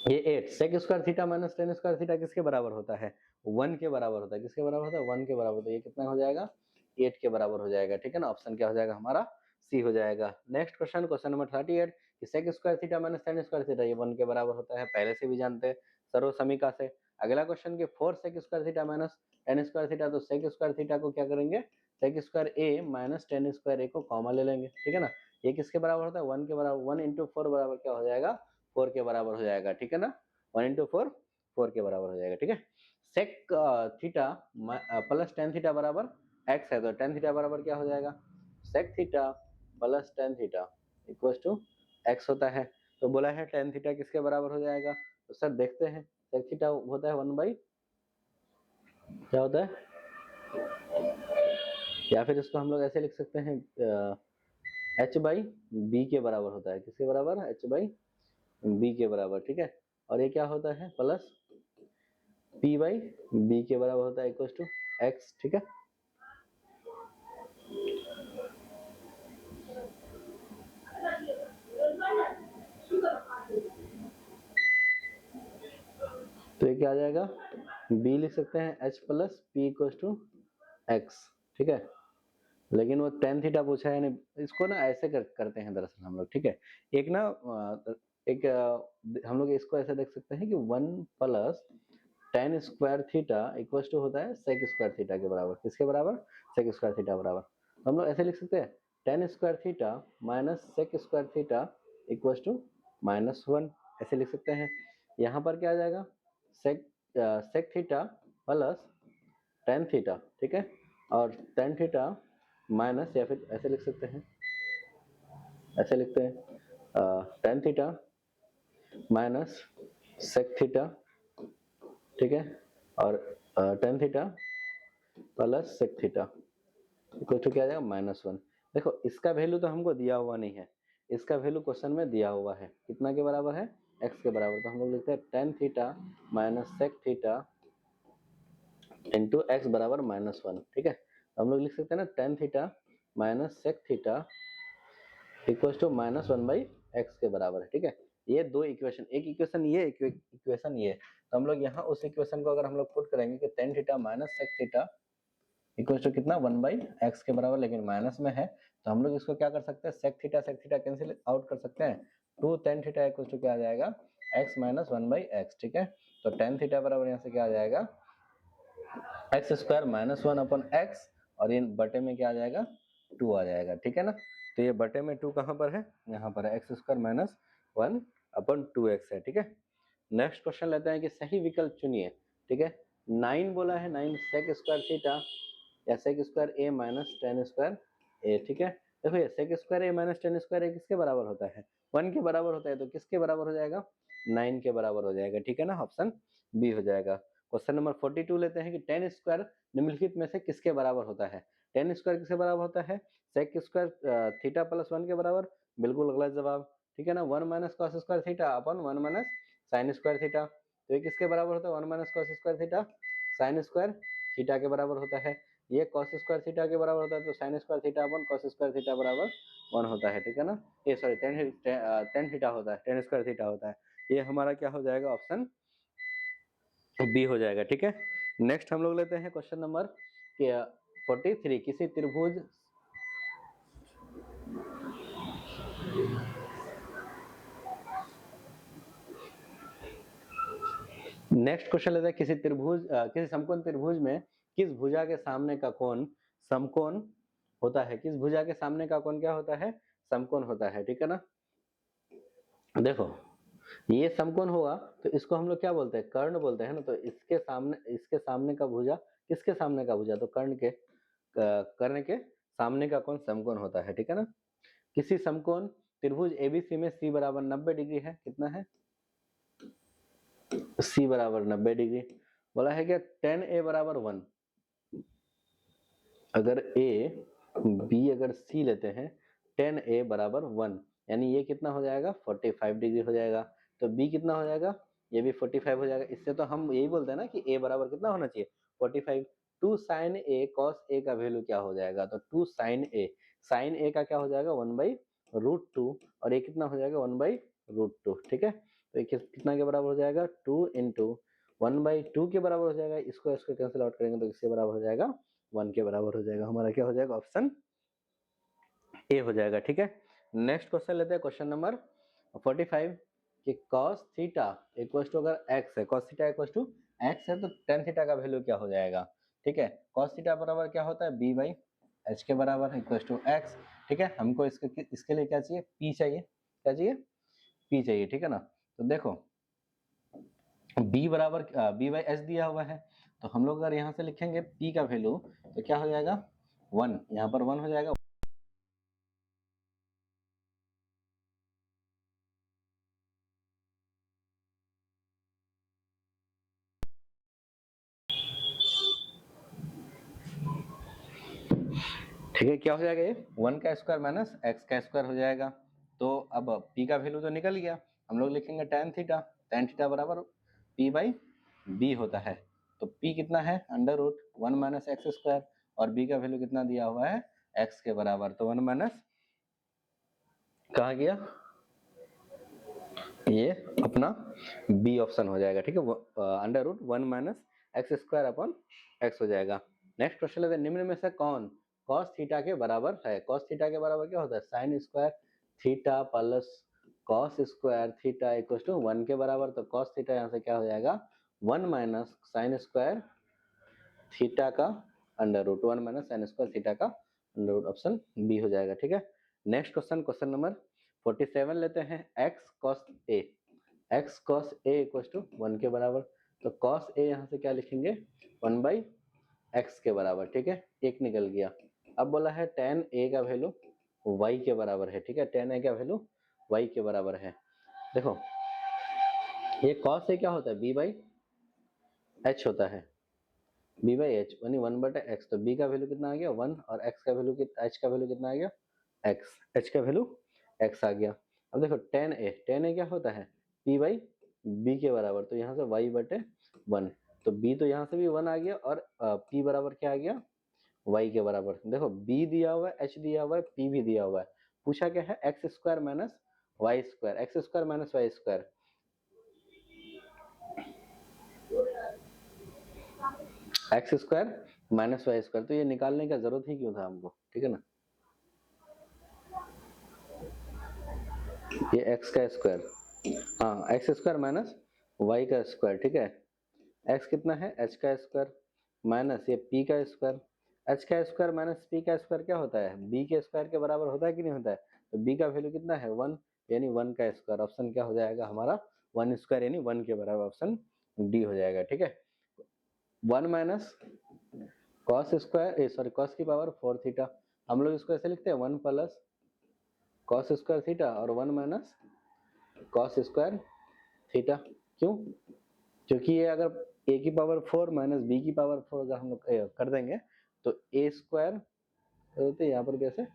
ये 8 sec square theta minus 10 square theta किसके बराबर होता है 1 के बराबर होता है, किसके बराबर होता है 1 के बराबर, तो ये कितना हो जाएगा 8 के बराबर हो जाएगा, ठीक है ना, ऑप्शन क्या हो जाएगा हमारा सी हो जाएगा। नेक्स्ट क्वेश्चन, क्वेश्चन नंबर 38 कि sec square theta minus 10 square theta ये 1 के बराबर होता है, पहले से भी जानते हैं सर्व समीका से। अगला क्वेश्चन के 4 sec square theta minus 10 square theta, तो sec स्क्वायर थीटा को क्या करेंगे sec square a minus 10 square a को कॉमन ले लेंगे, ठीक है ना, ये किसके बराबर होता है 1 के बराबर, 1 इंटू 4 बराबर क्या हो जाएगा 4 के बराबर हो जाएगा, ठीक है ना, 1 इंटू 4 4 के बराबर हो जाएगा, ठीक है। Sec theta plus tan theta बराबर x है, तो टेन थीटा बराबर क्या हो जाएगा sec theta plus tan theta equal to x होता है, तो बोला है टेन थीटा किसके बराबर हो जाएगा, तो सर देखते हैं सेक थीटा होता है 1 बाई क्या होता है, या फिर इसको हम लोग ऐसे लिख सकते हैं h बाई बी के बराबर होता है, किसके बराबर h बाई बी के बराबर, ठीक है, और ये क्या होता है प्लस p बाई बी के बराबर होता है इक्वल टू x, ठीक है। तो ये क्या आ जाएगा b लिख सकते हैं h plus p equal to x, ठीक है, लेकिन वो टेन थीटा पूछा है, नहीं इसको ना ऐसे करते हैं दरअसल हम लोग, ठीक है, एक ना एक हम लोग इसको ऐसे देख सकते हैं कि 1 plus tan square theta equal to होता है सेक स्क्वायर थीटा के बराबर, किसके बराबर सेक स्क्वायर थीटा बराबर, तो हम लोग ऐसे लिख सकते हैं tan square theta minus sec square theta equals to -1, ऐसे लिख सकते हैं। यहाँ पर क्या आ जाएगा, sec theta plus tan theta, ठीक है, और टेन थीटा माइनस, या फिर ऐसे लिख सकते हैं, ऐसे लिखते हैं tan theta minus sec theta, ठीक है, और tan theta plus sec theta equal to क्या आ जाएगा -1। देखो इसका वैल्यू तो हमको दिया हुआ नहीं है, इसका वैल्यू क्वेश्चन में दिया हुआ है, कितना के बराबर है, x के बराबर, तो हम लोग लिखते हैं tan theta minus sec theta into x बराबर -1, ठीक है। तो हम लोग लिख सकते हैं ना tan theta minus sec theta equal to -1/x के बराबर है, ठीक है। ये दो इक्वेशन, एक इक्वेशन ये, एक इक्वेशन ये, तो हम लोग यहाँ उस इक्वेशन को अगर हम लोग पुट करेंगे कि tan theta minus sec theta equal to कितना 1/x के बराबर, लेकिन माइनस में है, तो हम लोग इसको क्या कर सकते हैं, सेक थीटा कैंसिल आउट कर सकते हैं, two tan theta equal to क्या आ जाएगा, x माइनस 1/x, ठीक है। तो टेन थीटा बराबर यहाँ से क्या आ जाएगा, एक्स स्क्वायर माइनस 1/x, और ये बटे में क्या आ जाएगा, 2 आ जाएगा, ठीक है ना। तो ये बटे में 2 कहाँ पर है, यहाँ पर है, एक्स स्क्वायर माइनस 1/2x है, ठीक है। नेक्स्ट क्वेश्चन लेते हैं कि सही विकल्प चुनिए, ठीक है। 9 बोला है, 9 सेक स्क्वायर थीटा या सेक square a minus ten square ए, ठीक है। देखो ये सेक square a minus ten square ए किसके बराबर होता है, 1 के बराबर होता है, तो किसके बराबर हो जाएगा, 9 के बराबर हो जाएगा, ठीक है ना, ऑप्शन बी हो जाएगा। क्वेश्चन नंबर 42 लेते हैं कि टेन स्क्वायर निम्नलिखित में से किसके बराबर होता है, टेन स्क्वायर किसके बराबर होता है, सेक स्क्वायर थीटा प्लस 1 के बराबर, बिल्कुल गलत जवाब, ठीक है ना। 1 माइनस कॉस स्क्वायर थीटा अपन 1 माइनस साइन स्क्वायर थीटा, तो ये किसके बराबर होता है, 1 minus cos square theta sine square theta के बराबर होता है। ये cos स्क्वायर थीटा के बराबर होता है, तो sin स्क्वायर थीटा अपन cos स्क्वायर थीटा बराबर 1 होता है, ठीक है ना। ये सॉरी टेन थीटा होता है, टेन स्क्वायर थीटा होता है। ये हमारा क्या हो जाएगा, ऑप्शन बी हो जाएगा, ठीक है। नेक्स्ट हम लोग लेते हैं क्वेश्चन नंबर 43, किसी त्रिभुज नेक्स्ट क्वेश्चन लेते हैं किसी समकोण त्रिभुज में किस भुजा के सामने का कोण समकोण होता है, किस भुजा के सामने का कोण क्या होता है, समकोण होता है, ठीक है ना। देखो ये समकोण होगा तो इसको हम लोग क्या बोलते हैं, कर्ण बोलते हैं ना। तो इसके सामने का भुजा, किसके सामने का भुजा, तो कर्ण के सामने का कोण समकोण होता है, ठीक है ना। किसी समकोण त्रिभुज एबीसी में सी बराबर 90 डिग्री है, कितना है, सी बराबर 90 डिग्री। बोला है क्या, टेन ए बराबर 1, अगर ए बी अगर सी लेते हैं, टेन ए बराबर 1, यानी ये कितना हो जाएगा, 45 डिग्री हो जाएगा। तो बी कितना हो जाएगा, ये भी 45 हो जाएगा। इससे तो हम यही बोलते हैं ना कि ए बराबर कितना होना चाहिए, 45। To sign A cos A का वैल्यू क्या हो जाएगा, तो टू साइन ए का क्या हो जाएगा, 1/√2, और ये कितना हो जाएगा, 1/√2, ठीक है। तो ये कितना के बराबर हो जाएगा, 2 इंटू 1/2 के बराबर हो जाएगा। इसको इसको कैंसिल आउट करेंगे तो किसके बराबर हो जाएगा, 1 के बराबर हो जाएगा। हमारा क्या हो जाएगा, ऑप्शन ए हो जाएगा, ठीक है। नेक्स्ट क्वेश्चन लेते हैं, क्वेश्चन नंबर 45 कि cos थीटा इक्वल टू, अगर x है, cos theta equal to x है, तो tan थीटा का वैल्यू क्या हो जाएगा, ठीक है। cos थीटा बराबर क्या होता है, b/h के बराबर इक्वल टू x, ठीक है। हमको इसके लिए क्या चाहिए, p चाहिए, क्या चाहिए, p चाहिए, ठीक है ना। तो देखो b बराबर b/h दिया हुआ है, तो हम लोग अगर यहाँ से लिखेंगे p का वैल्यू, तो क्या हो जाएगा, 1, यहाँ पर 1 हो जाएगा। ठीक है, क्या हो जाएगा, ये 1 का स्क्वायर माइनस एक्स का स्क्वायर हो जाएगा। तो अब p का वैल्यू तो निकल गया, हम लोग लिखेंगे tan थीटा बराबर p/b होता है। तो p कितना है, √1 माइनस एक्स स्क्वायर, और b का वैल्यू कितना दिया हुआ है, x के बराबर, तो 1 माइनस कहाँ गया, ये अपना बी ऑप्शन हो जाएगा, ठीक है। √1 minus x square upon x हो जाएगा। नेक्स्ट क्वेश्चन लेते हैं, निम्न में से कौन cos थीटा के बराबर है, cos थीटा के बराबर क्या होता है, sine square theta plus cos square theta equal to 1 के बराबर। तो cos थीटा यहाँ से क्या हो जाएगा, 1 माइनस साइन स्क्वायर थीटा का √1 माइनस साइन स्क्वायर थीटा का अंडर रूट, ऑप्शन बी हो जाएगा। ठीक है, नेक्स्ट क्वेश्चन, क्वेश्चन नंबर 47 लेते हैं। X cos a, x cos a equal to 1 के बराबर, तो कॉस ए यहाँ से क्या लिखेंगे 1 बाई एक्स के बराबर। ठीक है, एक निकल गया। अब बोला है टेन ए का वैल्यू वाई के बराबर है। ठीक है, टेन ए का वैल्यू वाई के बराबर है। देखो ये कॉस ए क्या होता है, बी बाई एच होता है, बी बाई एच यानी 1/x। तो बी का वैल्यू कितना आ गया 1, और एक्स का वैल्यू एच का वैल्यू कितना आ गया एक्स, एच का वैल्यू एक्स आ गया। अब देखो टेन ए क्या होता है पी बाई बी के बराबर, तो यहाँ से वाई बटे 1, तो बी तो यहाँ से भी 1 आ गया, और पी बराबर क्या आ गया वाई के बराबर। देखो बी दिया हुआ है, एच दिया हुआ है, पी भी दिया हुआ है, पूछा क्या है x square minus y square, x square minus y square, x square minus y square, तो ये निकालने का जरूरत ही क्यों था हमको। ठीक है ना, ये एक्स का स्क्वायर, हाँ एक्स स्क्वायर माइनस वाई का स्क्वायर। ठीक है, एक्स कितना है एच का स्क्वायर माइनस ये पी का स्क्वायर, एच का स्क्वायर माइनस पी का स्क्वायर क्या होता है बी के स्क्वायर के बराबर होता है कि नहीं होता है। तो बी का वैल्यू कितना है 1, यानी 1 का स्क्वायर, ऑप्शन क्या हो जाएगा हमारा 1 स्क्वायर यानी 1 के बराबर, ऑप्शन डी हो जाएगा। ठीक है, 1 minus cos square sorry cos की पावर 4 थीटा, हम लोग इसको ऐसे लिखते हैं 1 प्लस कॉस स्क्वायर थीटा और 1 माइनस कॉस स्क्वायर थीटा। क्यों, क्योंकि ये अगर ए की पावर 4 माइनस बी की पावर 4 अगर हम लोग कर देंगे तो ए स्क्वायर होते यहाँ पर भी ऐसे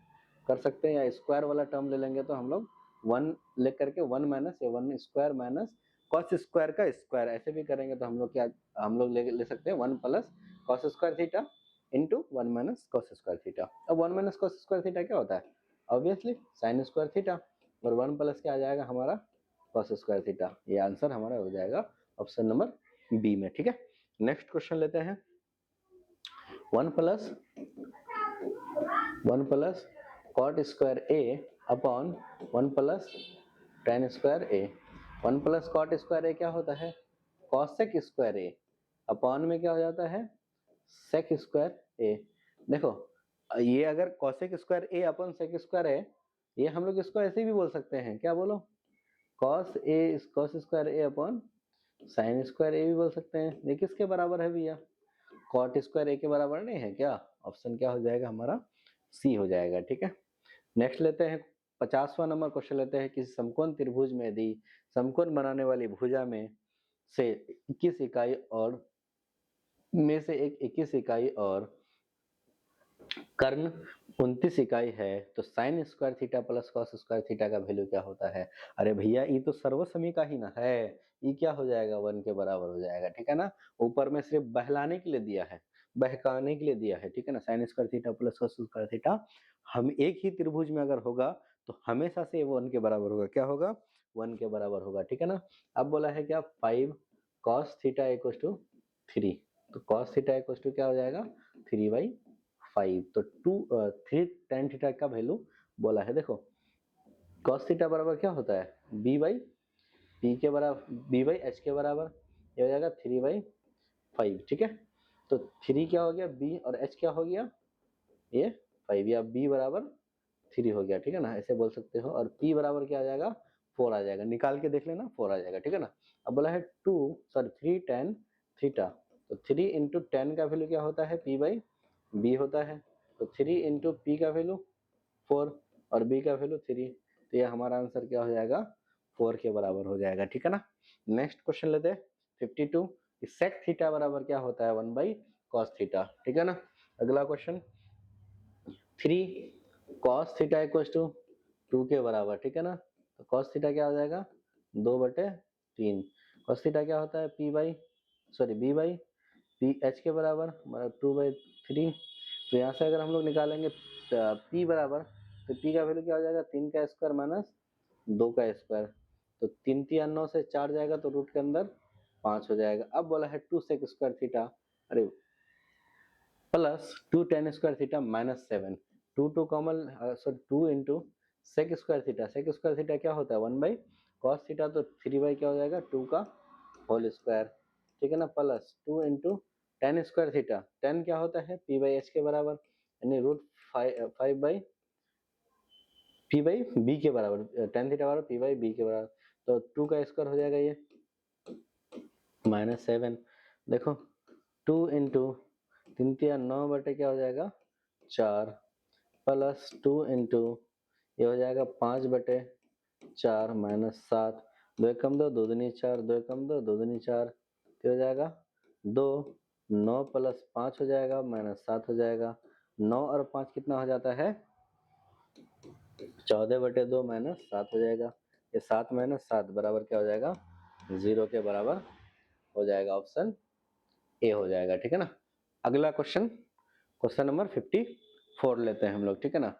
कर सकते हैं, या स्क्वायर वाला टर्म ले लेंगे तो हम लोग 1 लेकर करके 1 माइनस या 1 स्क्वायर माइनस कॉस स्क्वायर का स्क्वायर, ऐसे भी करेंगे तो हम लोग क्या हम लोग ले सकते हैं 1 plus cos square theta into 1 minus cos square theta. अब 1 माइनस कॉस स्क्वायर थीटा क्या होता है ऑब्वियसली साइन स्क्वायर थीटा, और 1 प्लस क्या आ जाएगा हमारा कॉस स्क्वायर थीटा। ये आंसर हमारा हो जाएगा ऑप्शन नंबर बी में। ठीक है, नेक्स्ट क्वेश्चन लेते हैं। 1 प्लस कॉट स्क्वायर ए अपॉन 1 प्लस टेन स्क्वायर ए, 1 प्लस कॉट स्क्वायर ए क्या होता है कॉसेक स्क्वायर ए, अपॉन में क्या हो जाता है सेक स्क्वायर ए। देखो ये अगर कॉसेक स्क्वायर ए अपॉन सेक स्क्वायर है, ये हम लोग इसको ऐसे भी बोल सकते हैं, क्या बोलो कॉस स्क्वायर ए अपॉन साइन स्क्वायर ए भी बोल सकते हैं। ये किसके बराबर है भैया कॉट स्क्वायर ए के बराबर नहीं है क्या, ऑप्शन क्या हो जाएगा हमारा सी हो जाएगा। ठीक है, नेक्स्ट लेते हैं 50वां नंबर क्वेश्चन लेते हैं। किसी समकोण त्रिभुज में यदि समकोण बनाने वाली भुजा में से 21 इकाई और में से एक 21 इकाई और कर्ण 29 इकाई है, तो sine square theta plus cos square theta का वैल्यू क्या होता है। अरे भैया ये तो सर्वसमी का ही ना है, ये क्या हो जाएगा 1 के बराबर हो जाएगा। ठीक है ना, ऊपर में सिर्फ बहलाने के लिए दिया है, बहकाने के लिए दिया है। ठीक है ना, sign square theta plus cos square theta हम एक ही त्रिभुज में अगर होगा तो हमेशा से 1 के बराबर होगा, क्या होगा 1 के बराबर होगा। ठीक है ना, अब बोला है क्या 5 कॉस थीटा इक्वल टू 3, तो कॉस थीटा इक्वल टू क्या हो जाएगा 3/5, तो 3 tan थीटा का वैल्यू बोला है। देखो cos थीटा बराबर क्या होता है b बाई पी के बराबर b बाई एच के बराबर, ये हो जाएगा 3/5। ठीक है, तो 3 क्या हो गया b और h क्या हो गया ये 5, या b बराबर 3 हो गया। ठीक है ना, ऐसे बोल सकते हो, और p बराबर क्या आ जाएगा 4 आ जाएगा, निकाल के देख लेना 4 आ जाएगा। ठीक है ना, अब बोला है 3 tan थीटा, तो 3 इंटू टेन का वैल्यू क्या होता है p बाई बी होता है, तो 3 इंटू पी का वैल्यू 4 और बी का वैल्यू 3, तो ये हमारा आंसर क्या हो जाएगा 4 के बराबर हो जाएगा। ठीक है ना, नेक्स्ट क्वेश्चन लेते हैं 52, सेक थीटा बराबर क्या होता है 1 बाई कॉस थीटा। ठीक है ना, अगला question 3 cos theta equal to 2 के बराबर। ठीक है ना, तो कॉस थीटा क्या हो जाएगा 2/3, कॉस थीटा क्या होता है p by sorry b by p h के बराबर मतलब 2/3, तो यहाँ से अगर हम लोग निकालेंगे पी बराबर, तो पी का वैल्यू क्या हो जाएगा 3 का स्क्वायर माइनस 2 का स्क्वायर, तो 3 3 9 से 4 जाएगा तो रूट के अंदर 5 हो जाएगा। अब बोला है 2 सेक स्क्वायर थीटा अरे plus 2 tan square theta minus 7, 2 common sorry 2 into sec square theta क्या होता है 1 बाई कॉस थीटा, तो 3 बाई क्या हो जाएगा 2 का होल स्क्वायर। ठीक है ना, plus 2 into ten square theta, ten क्या होता है पी बाई एच के बराबर, यानी √5/p/b के बराबर, tan थीटा बराबर p/b के बराबर। तो 2 का स्क्वायर हो जाएगा ये -7। देखो 2 इंटू 3×9 क्या हो जाएगा 4, प्लस 2 इंटू ये हो जाएगा 5/4 -7, 2 कम 2, 2 दूनी 4, 2 कम 2, 2 दूनी 4, तो हो जाएगा 2, 9 प्लस 5 हो जाएगा -7 हो जाएगा। 9 और 5 कितना हो जाता है 14/2 -7 हो जाएगा। ये 7 -7 बराबर क्या हो जाएगा 0 के बराबर हो जाएगा, ऑप्शन ए हो जाएगा। ठीक है ना। अगला क्वेश्चन नंबर 54 लेते हैं हम लोग। ठीक है ना।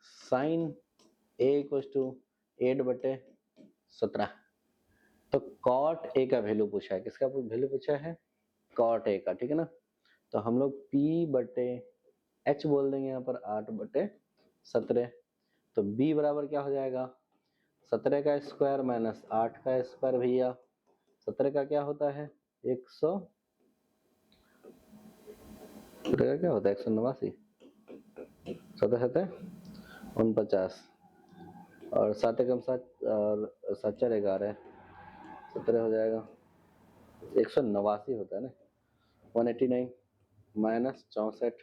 Sine a equal to 8/17। तो कॉट ए का वैल्यू पूछा है, किसका वैल्यू पूछा है कॉट ए का। ठीक है ना। तो हम लोग p/h बोल देंगे यहाँ पर 8/17। तो b बराबर क्या हो जाएगा 17 का स्क्वायर माइनस 8 का स्क्वायर। भैया 17 का क्या होता है 100, का क्या होता है 189, 49 और 7 एकम 7 और 7 4 11, 17 हो जाएगा 189 होता है ना। 189 माइनस 64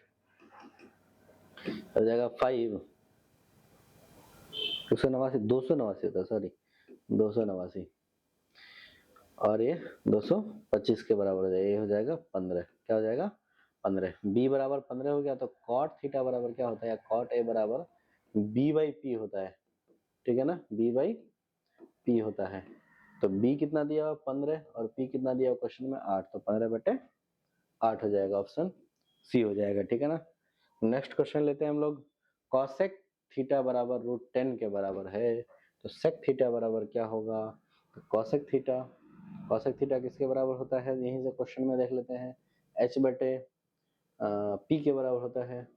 हो जाएगा 5, 189 289 होता है, सॉरी 289, और ये 225 के बराबर हो जाएगा। ये हो जाएगा 15, क्या हो जाएगा 15। b बराबर 15 हो गया। तो कॉट थीटा बराबर क्या होता है, कॉट ए बराबर b/p होता है। ठीक है ना, b/p होता है। तो b कितना दिया हुआ 15 और p कितना दिया हुआ क्वेश्चन में 8, तो 15/8 हो जाएगा, ऑप्शन सी हो जाएगा। ठीक है ना। नेक्स्ट क्वेश्चन लेते हैं हम लोग। कॉसेक थीटा बराबर √10 के बराबर है। तो सेक थीटा बराबर क्या होगा, तो कॉसेक थीटा किसके बराबर होता है, यहीं से क्वेश्चन में देख लेते हैं। h/p के बराबर होता है।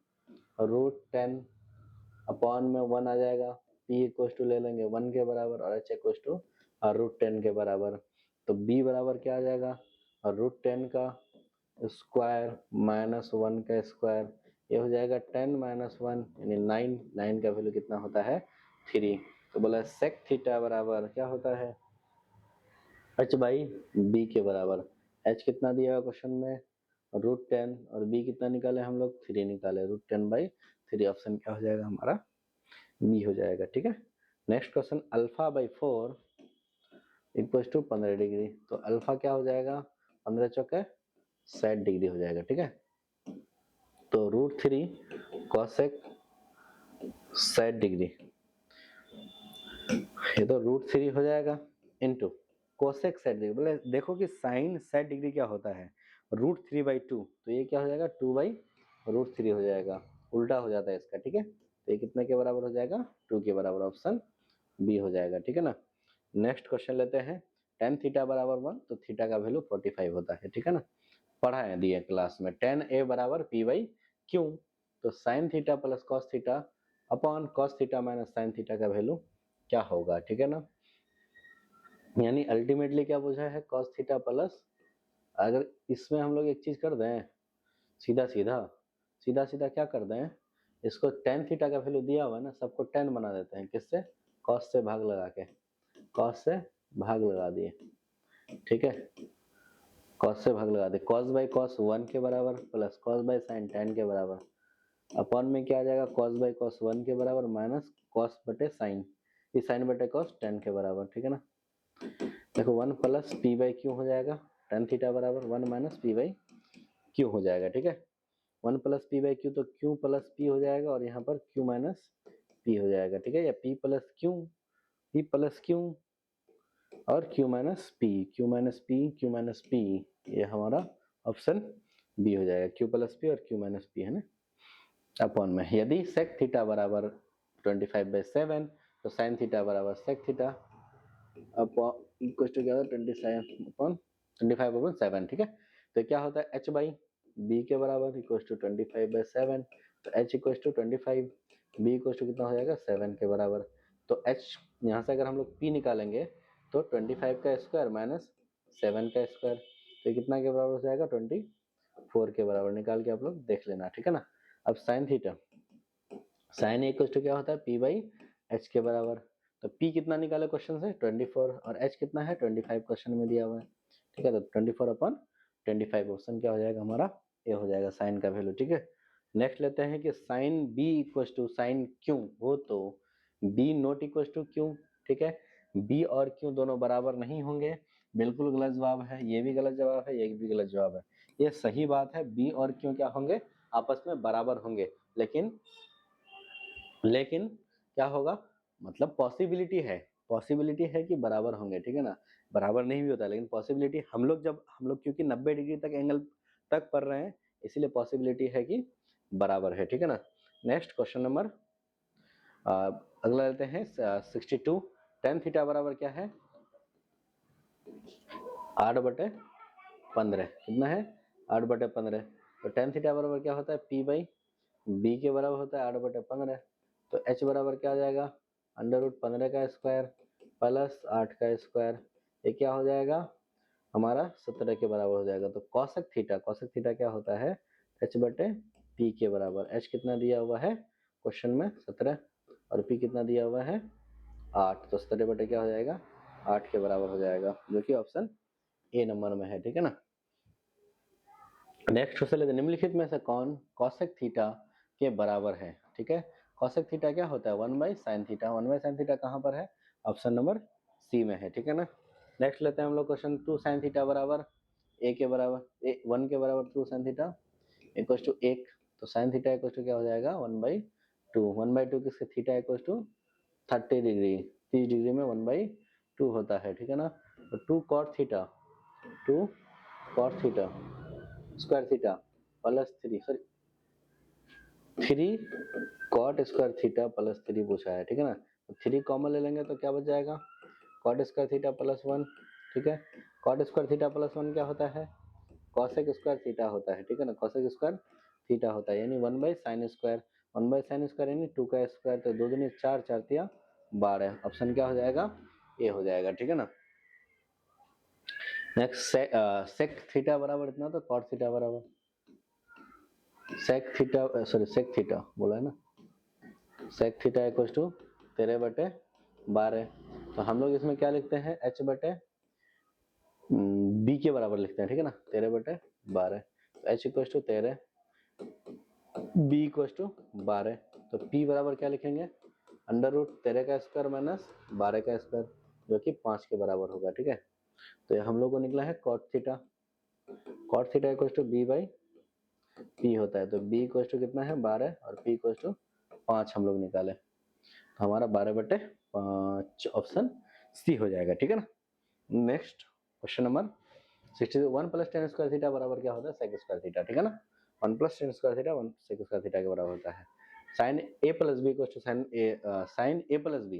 √10 अपॉन में 1 आ जाएगा, p इक्वल टू ले लेंगे 1 के बराबर और h इक्वल टू √10 के बराबर। तो b बराबर क्या आ जाएगा √10 का स्क्वायर माइनस 1 का स्क्वायर। ये हो जाएगा 10 माइनस 1 यानी 9। 9 का वैल्यू कितना होता है 3। तो बोला सेक थीटा बराबर क्या होता है h/b के बराबर। h कितना दिया है क्वेश्चन में √10 और b कितना निकाले हम लोग 3 निकाले, √10/3। ऑप्शन क्या हो जाएगा हमारा b हो जाएगा। ठीक है। Next question α/4 equal to 15 degree. तो अल्फा क्या हो जाएगा 15 चौके 60 डिग्री हो जाएगा। ठीक है। तो √3 कॉसेक 60 डिग्री, ये तो √3 हो जाएगा इंटू कोसेक 60 डिग्री। बोले देखो कि साइन 60 डिग्री क्या होता है √3/2। तो ये क्या हो जाएगा 2/√3 हो जाएगा, उल्टा हो जाता है इसका। ठीक है। तो ये कितने के बराबर हो जाएगा 2 के बराबर, ऑप्शन बी हो जाएगा। ठीक है ना। नेक्स्ट क्वेश्चन लेते हैं। tan थीटा बराबर 1, तो थीटा का वैल्यू 45 होता है। ठीक है ना। पढ़ा है दिए क्लास में tan a बराबर p/q। तो sine theta plus cos theta upon cos theta minus sine theta का वैल्यू क्या होगा। ठीक है ना। यानी अल्टीमेटली क्या पूछा है कॉस थीटा प्लस, अगर इसमें हम लोग एक चीज कर दें सीधा सीधा क्या कर दें, इसको tan थीटा का वैल्यू दिया हुआ है ना, सबको tan बना देते हैं, किससे कॉस से भाग लगा के, कॉस से भाग लगा दिए। ठीक है। कॉस से भाग लगा दे, cos/cos 1 के बराबर प्लस cos/sin 10 के बराबर। अपॉन में क्या आ जाएगा cos/cos 1 के बराबर माइनस cos/sin, ये sin/cos 10 के बराबर। ठीक है ना। देखो 1 प्लस p/q हो जाएगा, tan थीटा बराबर 1 माइनस p/q हो जाएगा। ठीक है। 1 प्लस p/q तो q प्लस p हो जाएगा और यहाँ पर q माइनस p हो जाएगा। ठीक है। या p प्लस q और q माइनस p, ये हमारा ऑप्शन बी हो जाएगा, q प्लस पी और q माइनस पी है ना। अपॉन में यदि सेक थीटा बराबर 25/7 तो साइन थीटा बराबर sec theta upon equal to क्या होता है 25/7। ठीक है। तो क्या होता है h/b के बराबर इक्वल टू 25/7। तो h equal to 25, b equal to कितना हो जाएगा 7 के बराबर। तो h यहाँ से अगर हम लोग p निकालेंगे तो 25 का स्क्वायर माइनस 7 का स्क्वायर, तो ये कितना के बराबर हो जाएगा 24 के बराबर। निकाल के आप लोग देख लेना। ठीक है ना। अब sine theta sine a to क्या होता है पी बाई एच के बराबर। तो पी कितना निकाले क्वेश्चन से 24 और एच कितना है 25 क्वेश्चन में दिया हुआ है। ठीक है, तो 24 अपॉन 25 ऑप्शन क्या हो जाएगा हमारा ए हो जाएगा साइन का वैल्यू। ठीक है, नेक्स्ट लेते हैं कि sine b equal to sine q हो तो b not equal to q. ठीक है, बी और क्यू दोनों बराबर नहीं होंगे, बिल्कुल गलत जवाब है, ये भी गलत जवाब है, ये भी गलत जवाब है। ये सही बात है, बी और क्यू क्या होंगे आपस में बराबर होंगे, लेकिन लेकिन क्या होगा मतलब पॉसिबिलिटी है कि बराबर होंगे। ठीक है ना, बराबर नहीं भी होता है लेकिन पॉसिबिलिटी हम लोग क्योंकि 90 डिग्री तक एंगल तक पढ़ रहे हैं इसीलिए पॉसिबिलिटी है कि बराबर है। ठीक है ना, नेक्स्ट क्वेश्चन नंबर अगला लेते हैं 62। टेन थीटा बराबर क्या है 8/15। कितना है 8/15। तो टेन थीटा बराबर क्या होता है पी बाई बी के बराबर होता है 8/15। तो एच बराबर क्या आ जाएगा √15 का स्क्वायर प्लस 8 का स्क्वायर, ये क्या हो जाएगा हमारा 17 के बराबर हो जाएगा। तो कॉसेक थीटा क्या होता है एच बटे पी के बराबर। एच कितना दिया हुआ है क्वेश्चन में 17 और पी कितना दिया हुआ है 8, तो 17 बटे क्या हो जाएगा 8 के बराबर हो जाएगा, जो कि ऑप्शन ए नंबर में है। ठीक है ना, नेक्स्ट क्वेश्चन लेते हैं निम्नलिखित में से कौन कॉसेक थीटा के बराबर है। ठीक है, कॉसेक थीटा क्या होता है 1/sin थीटा। 1/sin थीटा कहाँ पर है ऑप्शन नंबर सी में है। ठीक है ना, नेक्स्ट लेते हैं हम लोग क्वेश्चन 2sin थीटा बराबर ए के बराबर 1 के बराबर 2sin थीटा इक्वल टू 1। तो sin थीटा इक्वल टू क्या हो जाएगा 1/2। 1/2 किसके theta equal to 30 degree, 30 degree में 1/2 होता है। ठीक है ना, तो 2 cot theta square theta plus 3 cot square theta plus 3 पूछा है। ठीक है ना, तो 3 कॉमन ले लेंगे तो क्या बच जाएगा कॉट स्क्वायर थीटा प्लस 1। ठीक है, कॉट स्क्वायर थीटा प्लस 1 क्या होता है कॉसेक स्क्वायर थीटा होता है। ठीक है ना, कॉसेक स्क्वायर थीटा होता है यानी 1/sin स्क्वायर। 1/sin स्क्वायर यानी 2 का स्क्वायर, तो 2 दूनी 4 4 तिया 12। ऑप्शन क्या हो जाएगा ए हो जाएगा। ठीक है ना, नेक्स्ट सेक थीटा बराबर इतना, तो कॉट थीटा बराबर सेक थीटा बोला है ना, सेक थीटा इक्वल टू 13/12। तो हम लोग इसमें क्या लिखते हैं एच बटे बी के बराबर लिखते हैं। ठीक है ना, 13/12। तो h equal to 13 b equal to 12। तो पी बराबर क्या लिखेंगे √13 का स्क्वायर माइनस 12 का स्क्वायर, जो कि 5 के बराबर होगा। ठीक है, तो ये हम लोग को निकला है cot theta equal to b by p होता है। तो बी इक्वल टू कितना है 12 और पी इक्वल टू 5 हम लोग निकाले, तो हमारा 12/5 ऑप्शन सी हो जाएगा। ठीक है ना, next question number 61 + tan square theta बराबर क्या होता है sec स्क्वायर थीटा। ठीक है ना, 1 + tan square theta 1 sec square theta के बराबर होता है। sin a + b = sin a sin a + b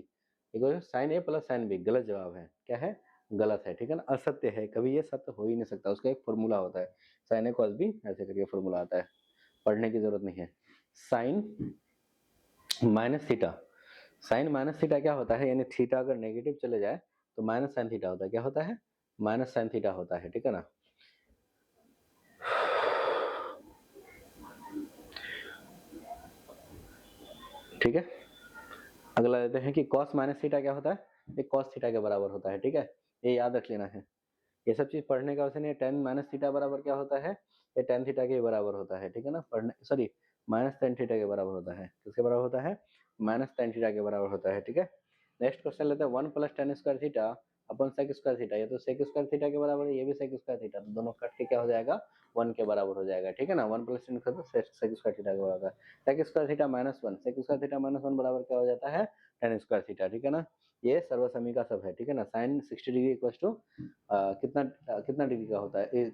= sin a + sin b। गलत जवाब है, क्या है गलत है। ठीक है ना, असत्य है, कभी ये सत्य हो ही नहीं सकता, उसका एक फॉर्मूला होता है sin a cos b ऐसे करके फॉर्मूला आता है, पढ़ने की जरूरत नहीं है। sin minus theta sine minus theta क्या होता है यानी थीटा अगर नेगेटिव चले जाए तो माइनस साइन थीटा होता है। क्या होता है माइनस साइन थीटा होता है। ठीक है ना, ठीक है, अगला लेते हैं कि cos माइनस थीटा क्या होता है ये cos थीटा के बराबर होता है। ठीक है, ये याद रख लेना है, ये सब चीज पढ़ने का वैसे नहीं। टेन माइनस थीटा बराबर क्या होता है ये टेन थीटा के बराबर होता है। ठीक है ना, पढ़ने सॉरी माइनस टेन थीटा के बराबर होता है। किसके बराबर होता है माइनस टेन थीटा के बराबर होता है। ठीक है, नेक्स्ट क्वेश्चन लेते हैं 1 + tan स्क्वायर थीटा अपन सेक स्क्वायर थीटा, ये तो सेक स्क्वायर थीटा के बराबर है, ये भी सेक स्क्वायर थीटा, तो दोनों कट के क्या हो जाएगा 1 के बराबर हो जाएगा। ठीक है ना, 1 + tan सेक स्क्वायर थीटा के बराबर है। Sec square theta -1 sec square theta -1 बराबर क्या हो जाता है tan स्क्वायर थीटा। ठीक है ना, ये सर्वसमी का सब है। ठीक है ना, साइन 60 डिग्री इक्वल टू कितना डिग्री का होता है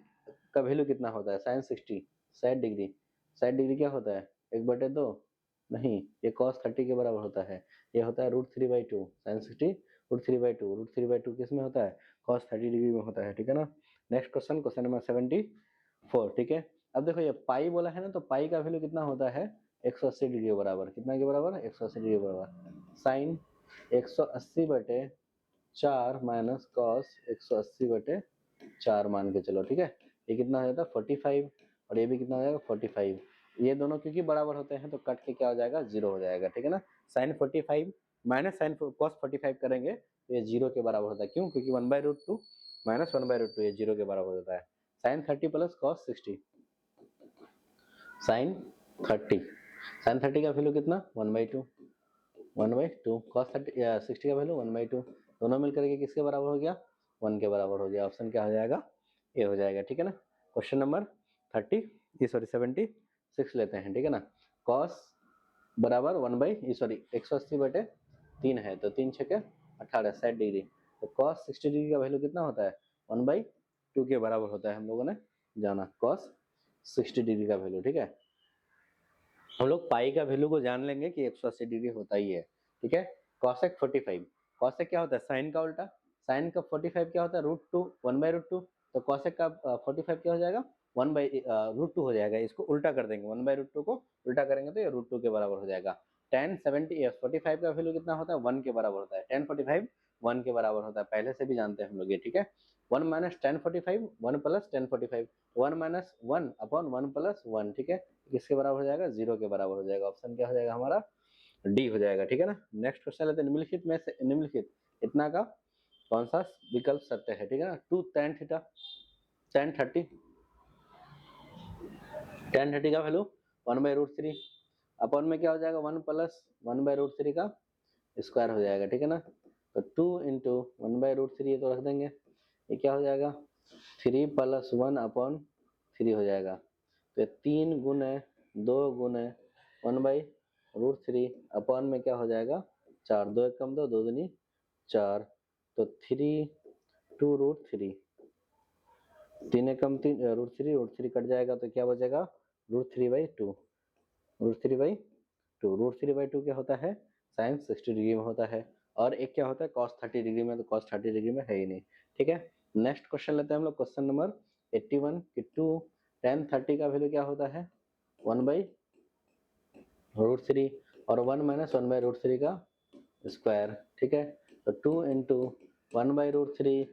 का वैल्यू कितना होता है साइन 60 60 डिग्री। 60 डिग्री क्या होता है 1/2 नहीं, ये cos 30 के बराबर होता है। ये होता है √3/2 साइन 60 √3/2 √3/2 किस में होता है cos 30 डिग्री में होता है। ठीक है ना, नेक्स्ट क्वेश्चन नंबर 74। ठीक है, अब देखो ये पाई बोला है ना, तो पाई का वैल्यू कितना होता है 180 डिग्री के बराबर। कितना के बराबर 180 डिग्री के बराबर। साइन 180/4 माइनस कॉस 180/4 मान के चलो। ठीक है, ये कितना हो जाता है 45 और ये भी कितना हो जाएगा 45। ये दोनों क्योंकि बराबर होते हैं तो कट के क्या हो जाएगा, 0 हो जाएगा, ठीक है ना। साइन 45 माइनस साइन कॉस 45 करेंगे तो ये 0 के बराबर होता है, क्यों, क्योंकि 1/√2 माइनस 1/√2 ये 0 के बराबर होता है। Sine 30 plus cos 60, sine 30, sine 30 का वैल्यू कितना 1/2, 1/2 कॉस 60 का वैल्यू 1/2, दोनों मिलकर के किसके बराबर हो गया, 1 के बराबर हो गया। ऑप्शन क्या हो जाएगा, ए हो जाएगा, ठीक है ना। क्वेश्चन नंबर 76 लेते हैं, ठीक है ना। कॉस बराबर 180/3 है तो 3 छके 18 60 डिग्री, तो कॉस 60 डिग्री का वैल्यू कितना होता है, 1/2 के बराबर होता है। हम लोगों ने जाना कॉस 60 डिग्री का वैल्यू, ठीक है। हम लोग पाई का वैल्यू को जान लेंगे कि 180 डिग्री होता ही है, ठीक है। कॉसेक 45, कॉसेक क्या होता है, साइन का उल्टा, साइन का 45 क्या होता है, √2 1/√2, तो कॉसेक का 45 क्या हो जाएगा, 1/√2 हो जाएगा। इसको उल्टा कर देंगे, 1/√2 को उल्टा करेंगे तो ये √2 के बराबर हो जाएगा। 10 45 का वैल्यू कितना होता है, 1 के बराबर होता है। 1045 1 के बराबर होता है, पहले से भी जानते हैं हम लोग ये, ठीक है। 1 minus 1045 1 plus 1045, 1 minus 1 upon 1 plus 1, ठीक है, किसके बराबर हो जाएगा, 0 के बराबर हो जाएगा। ऑप्शन क्या हो जाएगा हमारा, डी हो जाएगा, ठीक है ना। नेक्स्ट क्वेश्चन लेते हैं, निम्नलिखित में से निम्नलिखित इतना का कौन सा विकल्प सत्य है, ठीक है ना। 2 tan थीटा, tan 30, tan 30 का वैल्यू 1/√3 अपॉन में क्या हो जाएगा, 1 प्लस 1/√3 का स्क्वायर हो जाएगा, ठीक है ना। तो 2 इंटू 1/√3 ये तो रख देंगे, ये क्या हो जाएगा 3 प्लस 1 अपॉन 3 हो जाएगा। तो 3 गुने 2 गुने 1/√3 अपॉन में क्या हो जाएगा 4, 2 1 कम 2, 2 दूनी 4, तो 3 2√3, 3 1 कम 3 √3 कट जाएगा तो क्या बचेगा √3/2, √3/2, √3/2 क्या होता है, साइन 60 डिग्री में होता है, और एक क्या होता है cos 30 डिग्री में, तो cos 30 डिग्री में है ही नहीं, ठीक है। नेक्स्ट क्वेश्चन लेते हैं हम लोग, क्वेश्चन नंबर 81 कि 2 tan 30 का वैल्यू क्या होता है 1/√3 और 1 माइनस 1/√3 का स्क्वायर, ठीक है। तो 2 इंटू 1/√3,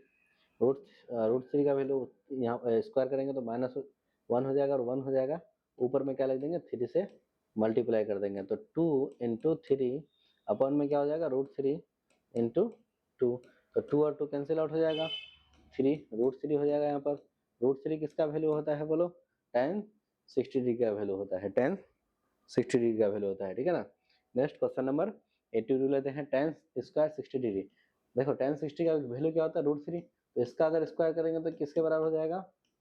√3 का वैल्यू यहाँ स्क्वायर करेंगे तो -1 हो जाएगा और 1 हो जाएगा, ऊपर में क्या लिख देंगे 3 से मल्टीप्लाई कर देंगे, तो 2 इंटू 3 अपॉन में क्या हो जाएगा √3 इंटू 2, तो 2 और 2 कैंसिल आउट हो जाएगा, 3 √3 हो जाएगा। यहाँ पर √3 किसका वैल्यू होता है बोलो, tan 60 डिग्री का वैल्यू होता है, tan 60 डिग्री का वैल्यू होता है, ठीक है ना। नेक्स्ट क्वेश्चन नंबर 82 लेते हैं, tan स्क्वायर 60 डिग्री, देखो tan 60 का वैल्यू क्या होता है √3, तो इसका अगर स्क्वायर करेंगे तो किसके बराबर हो जाएगा,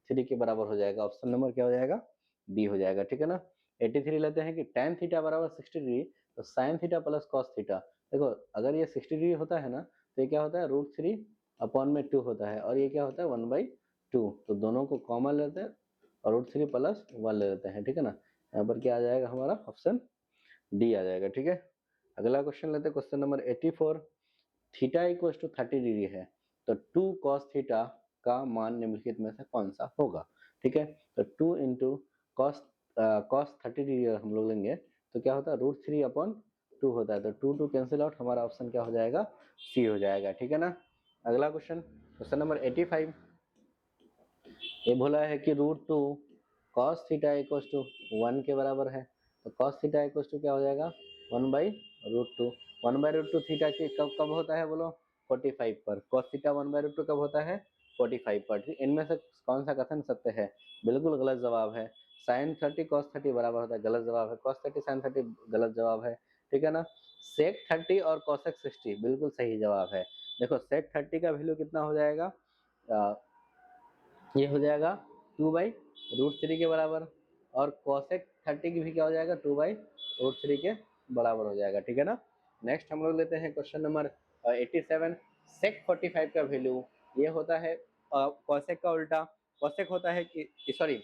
3 के बराबर हो जाएगा। ऑप्शन नंबर क्या हो जाएगा, बी हो जाएगा, ठीक है ना। 83 लेते हैं कि tan थीटा बराबर 60 डिग्री, तो sin theta plus cos theta, देखो अगर ये 60 डिग्री होता है ना तो ये क्या होता है √3 अपॉन में 2 होता है, और ये क्या होता है 1/2, तो दोनों को कॉमन लेते हैं और √3 प्लस 1 ले लेते हैं, ठीक है ना। यहाँ पर क्या आ जाएगा हमारा ऑप्शन डी आ जाएगा, ठीक है। अगला क्वेश्चन लेते हैं, question number 84, theta equal to 30 degree है तो 2 cos थीटा का मान निम्नलिखित में से कौन सा होगा, ठीक है। तो 2 इंटू cos 30 डिग्री हम लोग लेंगे तो क्या होता है √3 अपॉन 2 होता है, तो 2 2 कैंसिल आउट, हमारा ऑप्शन क्या हो जाएगा, सी हो जाएगा, ठीक है ना। अगला क्वेश्चन, क्वेश्चन नंबर 85, ये बोला है कि √2 cos थीटा इक्वल टू 1 के बराबर है, तो cos थीटा इक्वल टू क्या हो जाएगा 1/√2, 1/√2 थीटा की कब कब होता है बोलो 45 पर, cos थीटा 1/√2 कब होता है 45 पर। इनमें से कौन सा कथन सत्य है, बिल्कुल गलत जवाब है। sin 30 cos 30 बराबर होता है, गलत जवाब है। cos 30 sin 30 गलत जवाब है, ठीक है ना। sec 30 और cosec 60 बिल्कुल सही जवाब है। देखो sec 30 का वैल्यू कितना हो जाएगा, ये हो जाएगा 2/√3 के बराबर, और cosec 30 की भी क्या हो जाएगा 2/√3 के बराबर हो जाएगा, ठीक है ना। नेक्स्ट हम लोग लेते हैं क्वेश्चन नंबर 87, sec 45 का वैल्यू ये होता है cosec का उल्टा, cosec होता है कि सॉरी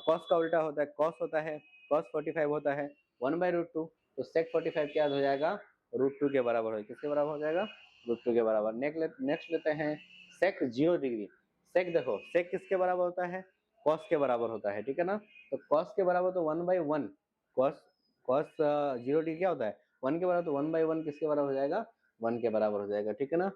cos का उल्टा होता है, cos होता है, cos 45 होता है 1/√2, तो sec 45 क्या हो जाएगा √2 के बराबर हो, किसके बराबर हो जाएगा √2 के बराबर। नेक्स्ट लेते हैं sec 0 डिग्री, सेक देखो सेक किसके बराबर होता है कॉस के बराबर होता है, ठीक है ना। तो कॉस के बराबर तो 1/1, कॉस कॉस 0 डिग्री क्या होता है 1 के बराबर, तो 1/1 किसके बराबर हो जाएगा 1 के बराबर हो जाएगा, ठीक है ना।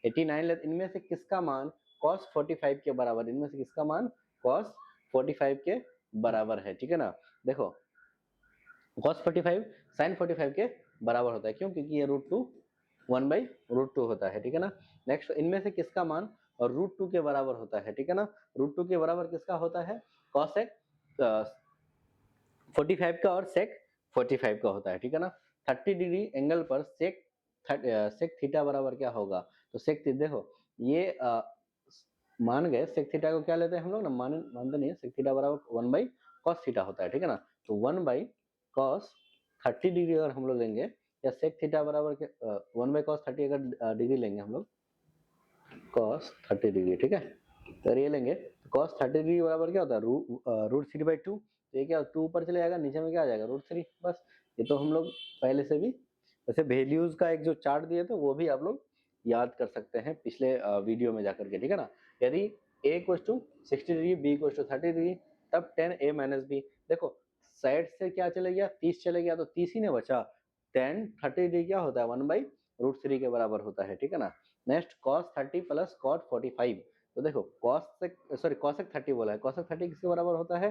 89 इनमें से किसका मान cos 45 के बराबर, इनमें से किसका मान cos 45 के बराबर है, ठीक है ना। देखो cos 45 sin 45 के बराबर होता है। क्यों? क्योंकि ये √2 1/√2 होता है, ठीक है ना। नेक्स्ट, इनमें से किसका मान और √2 के बराबर होता है, ठीक है ना। √2 के बराबर किसका होता है? cosec 45 का और sec 45 का होता है, ठीक है ना। 30 डिग्री एंगल पर sec थीटा बराबर क्या होगा? तो sec देखो ये मान गए sec थीटा को क्या लेते हैं हम लोग ना, मानते नहीं है, sec थीटा बराबर 1/cos थीटा होता है, ठीक है ना। तो 1/cos 30 डिग्री अगर हम लोग लेंगे, या sec थीटा बराबर 1/cos 30 अगर डिग्री लेंगे हम लोग, cos 30 डिग्री, ठीक है। तो ये लेंगे तो cos 30 डिग्री बराबर क्या होता है? √3/2। तो ये क्या 2 ऊपर चले जाएगा, नीचे में क्या आ जाएगा? √3। बस, ये तो हम लोग पहले से भी वैसे वैल्यूज का एक जो चार्ट दिए थे वो भी आप लोग याद कर सकते हैं पिछले वीडियो में जाकर के, ठीक है ना। यदि a = 60 डिग्री, b = 30 डिग्री, तब tan a - b। देखो साइड से क्या चले गया? 30 चले गया, तो 30 ही ने बचा। tan 30 डिग्री क्या होता है? 1/√3 के बराबर होता है, ठीक है ना। Next, cos 30 plus cot 45। तो देखो cosec 30 बोला है, cosec 30 किसके बराबर होता है?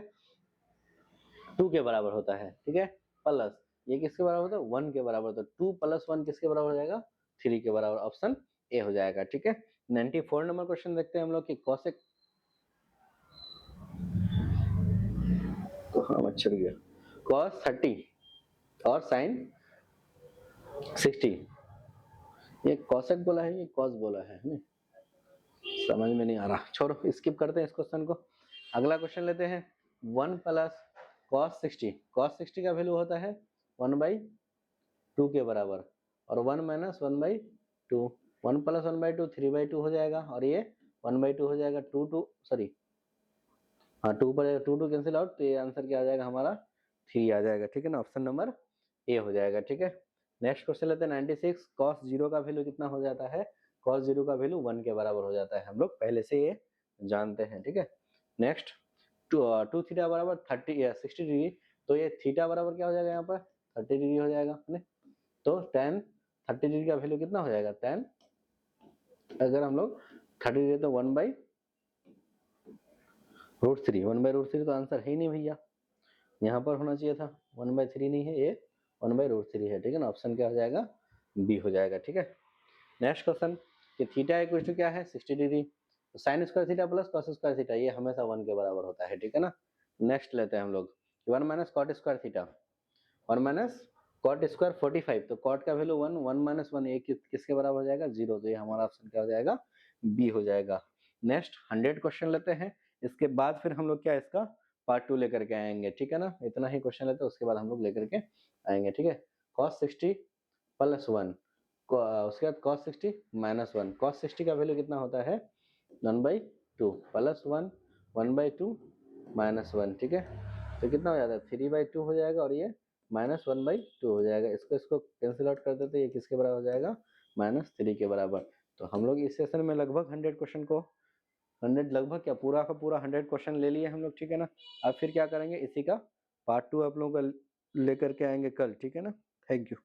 2 के बराबर होता है, ठीक है। प्लस ये किसके बराबर होता है? 1 के बराबर होता है। 2 + 1 किसके बराबर हो जाएगा? 3 के बराबर। ऑप्शन ए हो जाएगा, ठीक है। 94 नंबर क्वेश्चन देखते हैं हम लोग कि cosec अच्छा गया cos 30 और sin 60। ये cosec बोला है, ये cos बोला है नहीं? समझ में नहीं आ रहा, छोड़ो, स्किप करते हैं इस क्वेश्चन को। अगला क्वेश्चन लेते हैं। 1 + cos 60। cos 60 का वैल्यू होता है 1/2 के बराबर, और 1 - 1/2। 1 + 1/2 3/2 हो जाएगा, और ये 1/2 हो जाएगा। 2 सॉरी, हाँ 2 पर 2 कैंसिल आउट, तो ये आंसर क्या आ जाएगा हमारा? 3 आ जाएगा, ठीक है ना। ऑप्शन नंबर ए हो जाएगा, ठीक है। नेक्स्ट क्वेश्चन लेते हैं 96। cos 0 का वैल्यू कितना हो जाता है? cos 0 का वैल्यू 1 के बराबर हो जाता है, हम लोग पहले से ये जानते हैं, ठीक है। नेक्स्ट, 2 थीटा बराबर 60 डिग्री। तो ये थीटा बराबर क्या हो जाएगा यहाँ पर? 30 डिग्री हो जाएगा, है ना। तो tan 30 डिग्री का वैल्यू कितना हो जाएगा? tan, अगर हम लोग 30 डिग्री तो 1/√3। 1/√3 तो आंसर है ही नहीं भैया, यहाँ पर होना चाहिए था। 1/3 नहीं है, ये 1/√3 है, ठीक है ना। ऑप्शन क्या हो जाएगा? बी हो जाएगा, ठीक है। नेक्स्ट क्वेश्चन कि थीटा इक्वल टू क्या है? 60 डिग्री। तो sine square theta plus cos square theta, ये हमेशा 1 के बराबर होता है, ठीक है ना। नेक्स्ट लेते हैं हम लोग 1 - cot square theta, 1 - cot square 45। तो cot का वैल्यू 1, 1 - 1 ये किसके बराबर हो जाएगा? 0। तो ये हमारा ऑप्शन क्या हो जाएगा? बी हो जाएगा। नेक्स्ट 100 क्वेश्चन लेते हैं, इसके बाद फिर हम लोग क्या इसका पार्ट 2 लेकर के आएंगे, ठीक है ना। इतना ही क्वेश्चन लेते हैं, उसके बाद हम लोग लेकर के आएंगे, ठीक है। cos 60 + 1, उसके बाद cos 60 - 1। cos 60 का वैल्यू कितना होता है? 1/2 + 1, 1/2 - 1, ठीक है। तो कितना हो जाता है? 3/2 हो जाएगा, और ये -1/2 हो जाएगा। इसको कैंसिल आउट कर देते, ये किसके बराबर हो जाएगा? -3 के बराबर। तो हम लोग इस सेशन में लगभग 100 क्वेश्चन को 100 लगभग क्या पूरा का पूरा 100 क्वेश्चन ले लिए हम लोग, ठीक है ना। अब फिर क्या करेंगे? इसी का पार्ट 2 आप लोगों का लेकर के आएंगे कल, ठीक है ना। Thank you.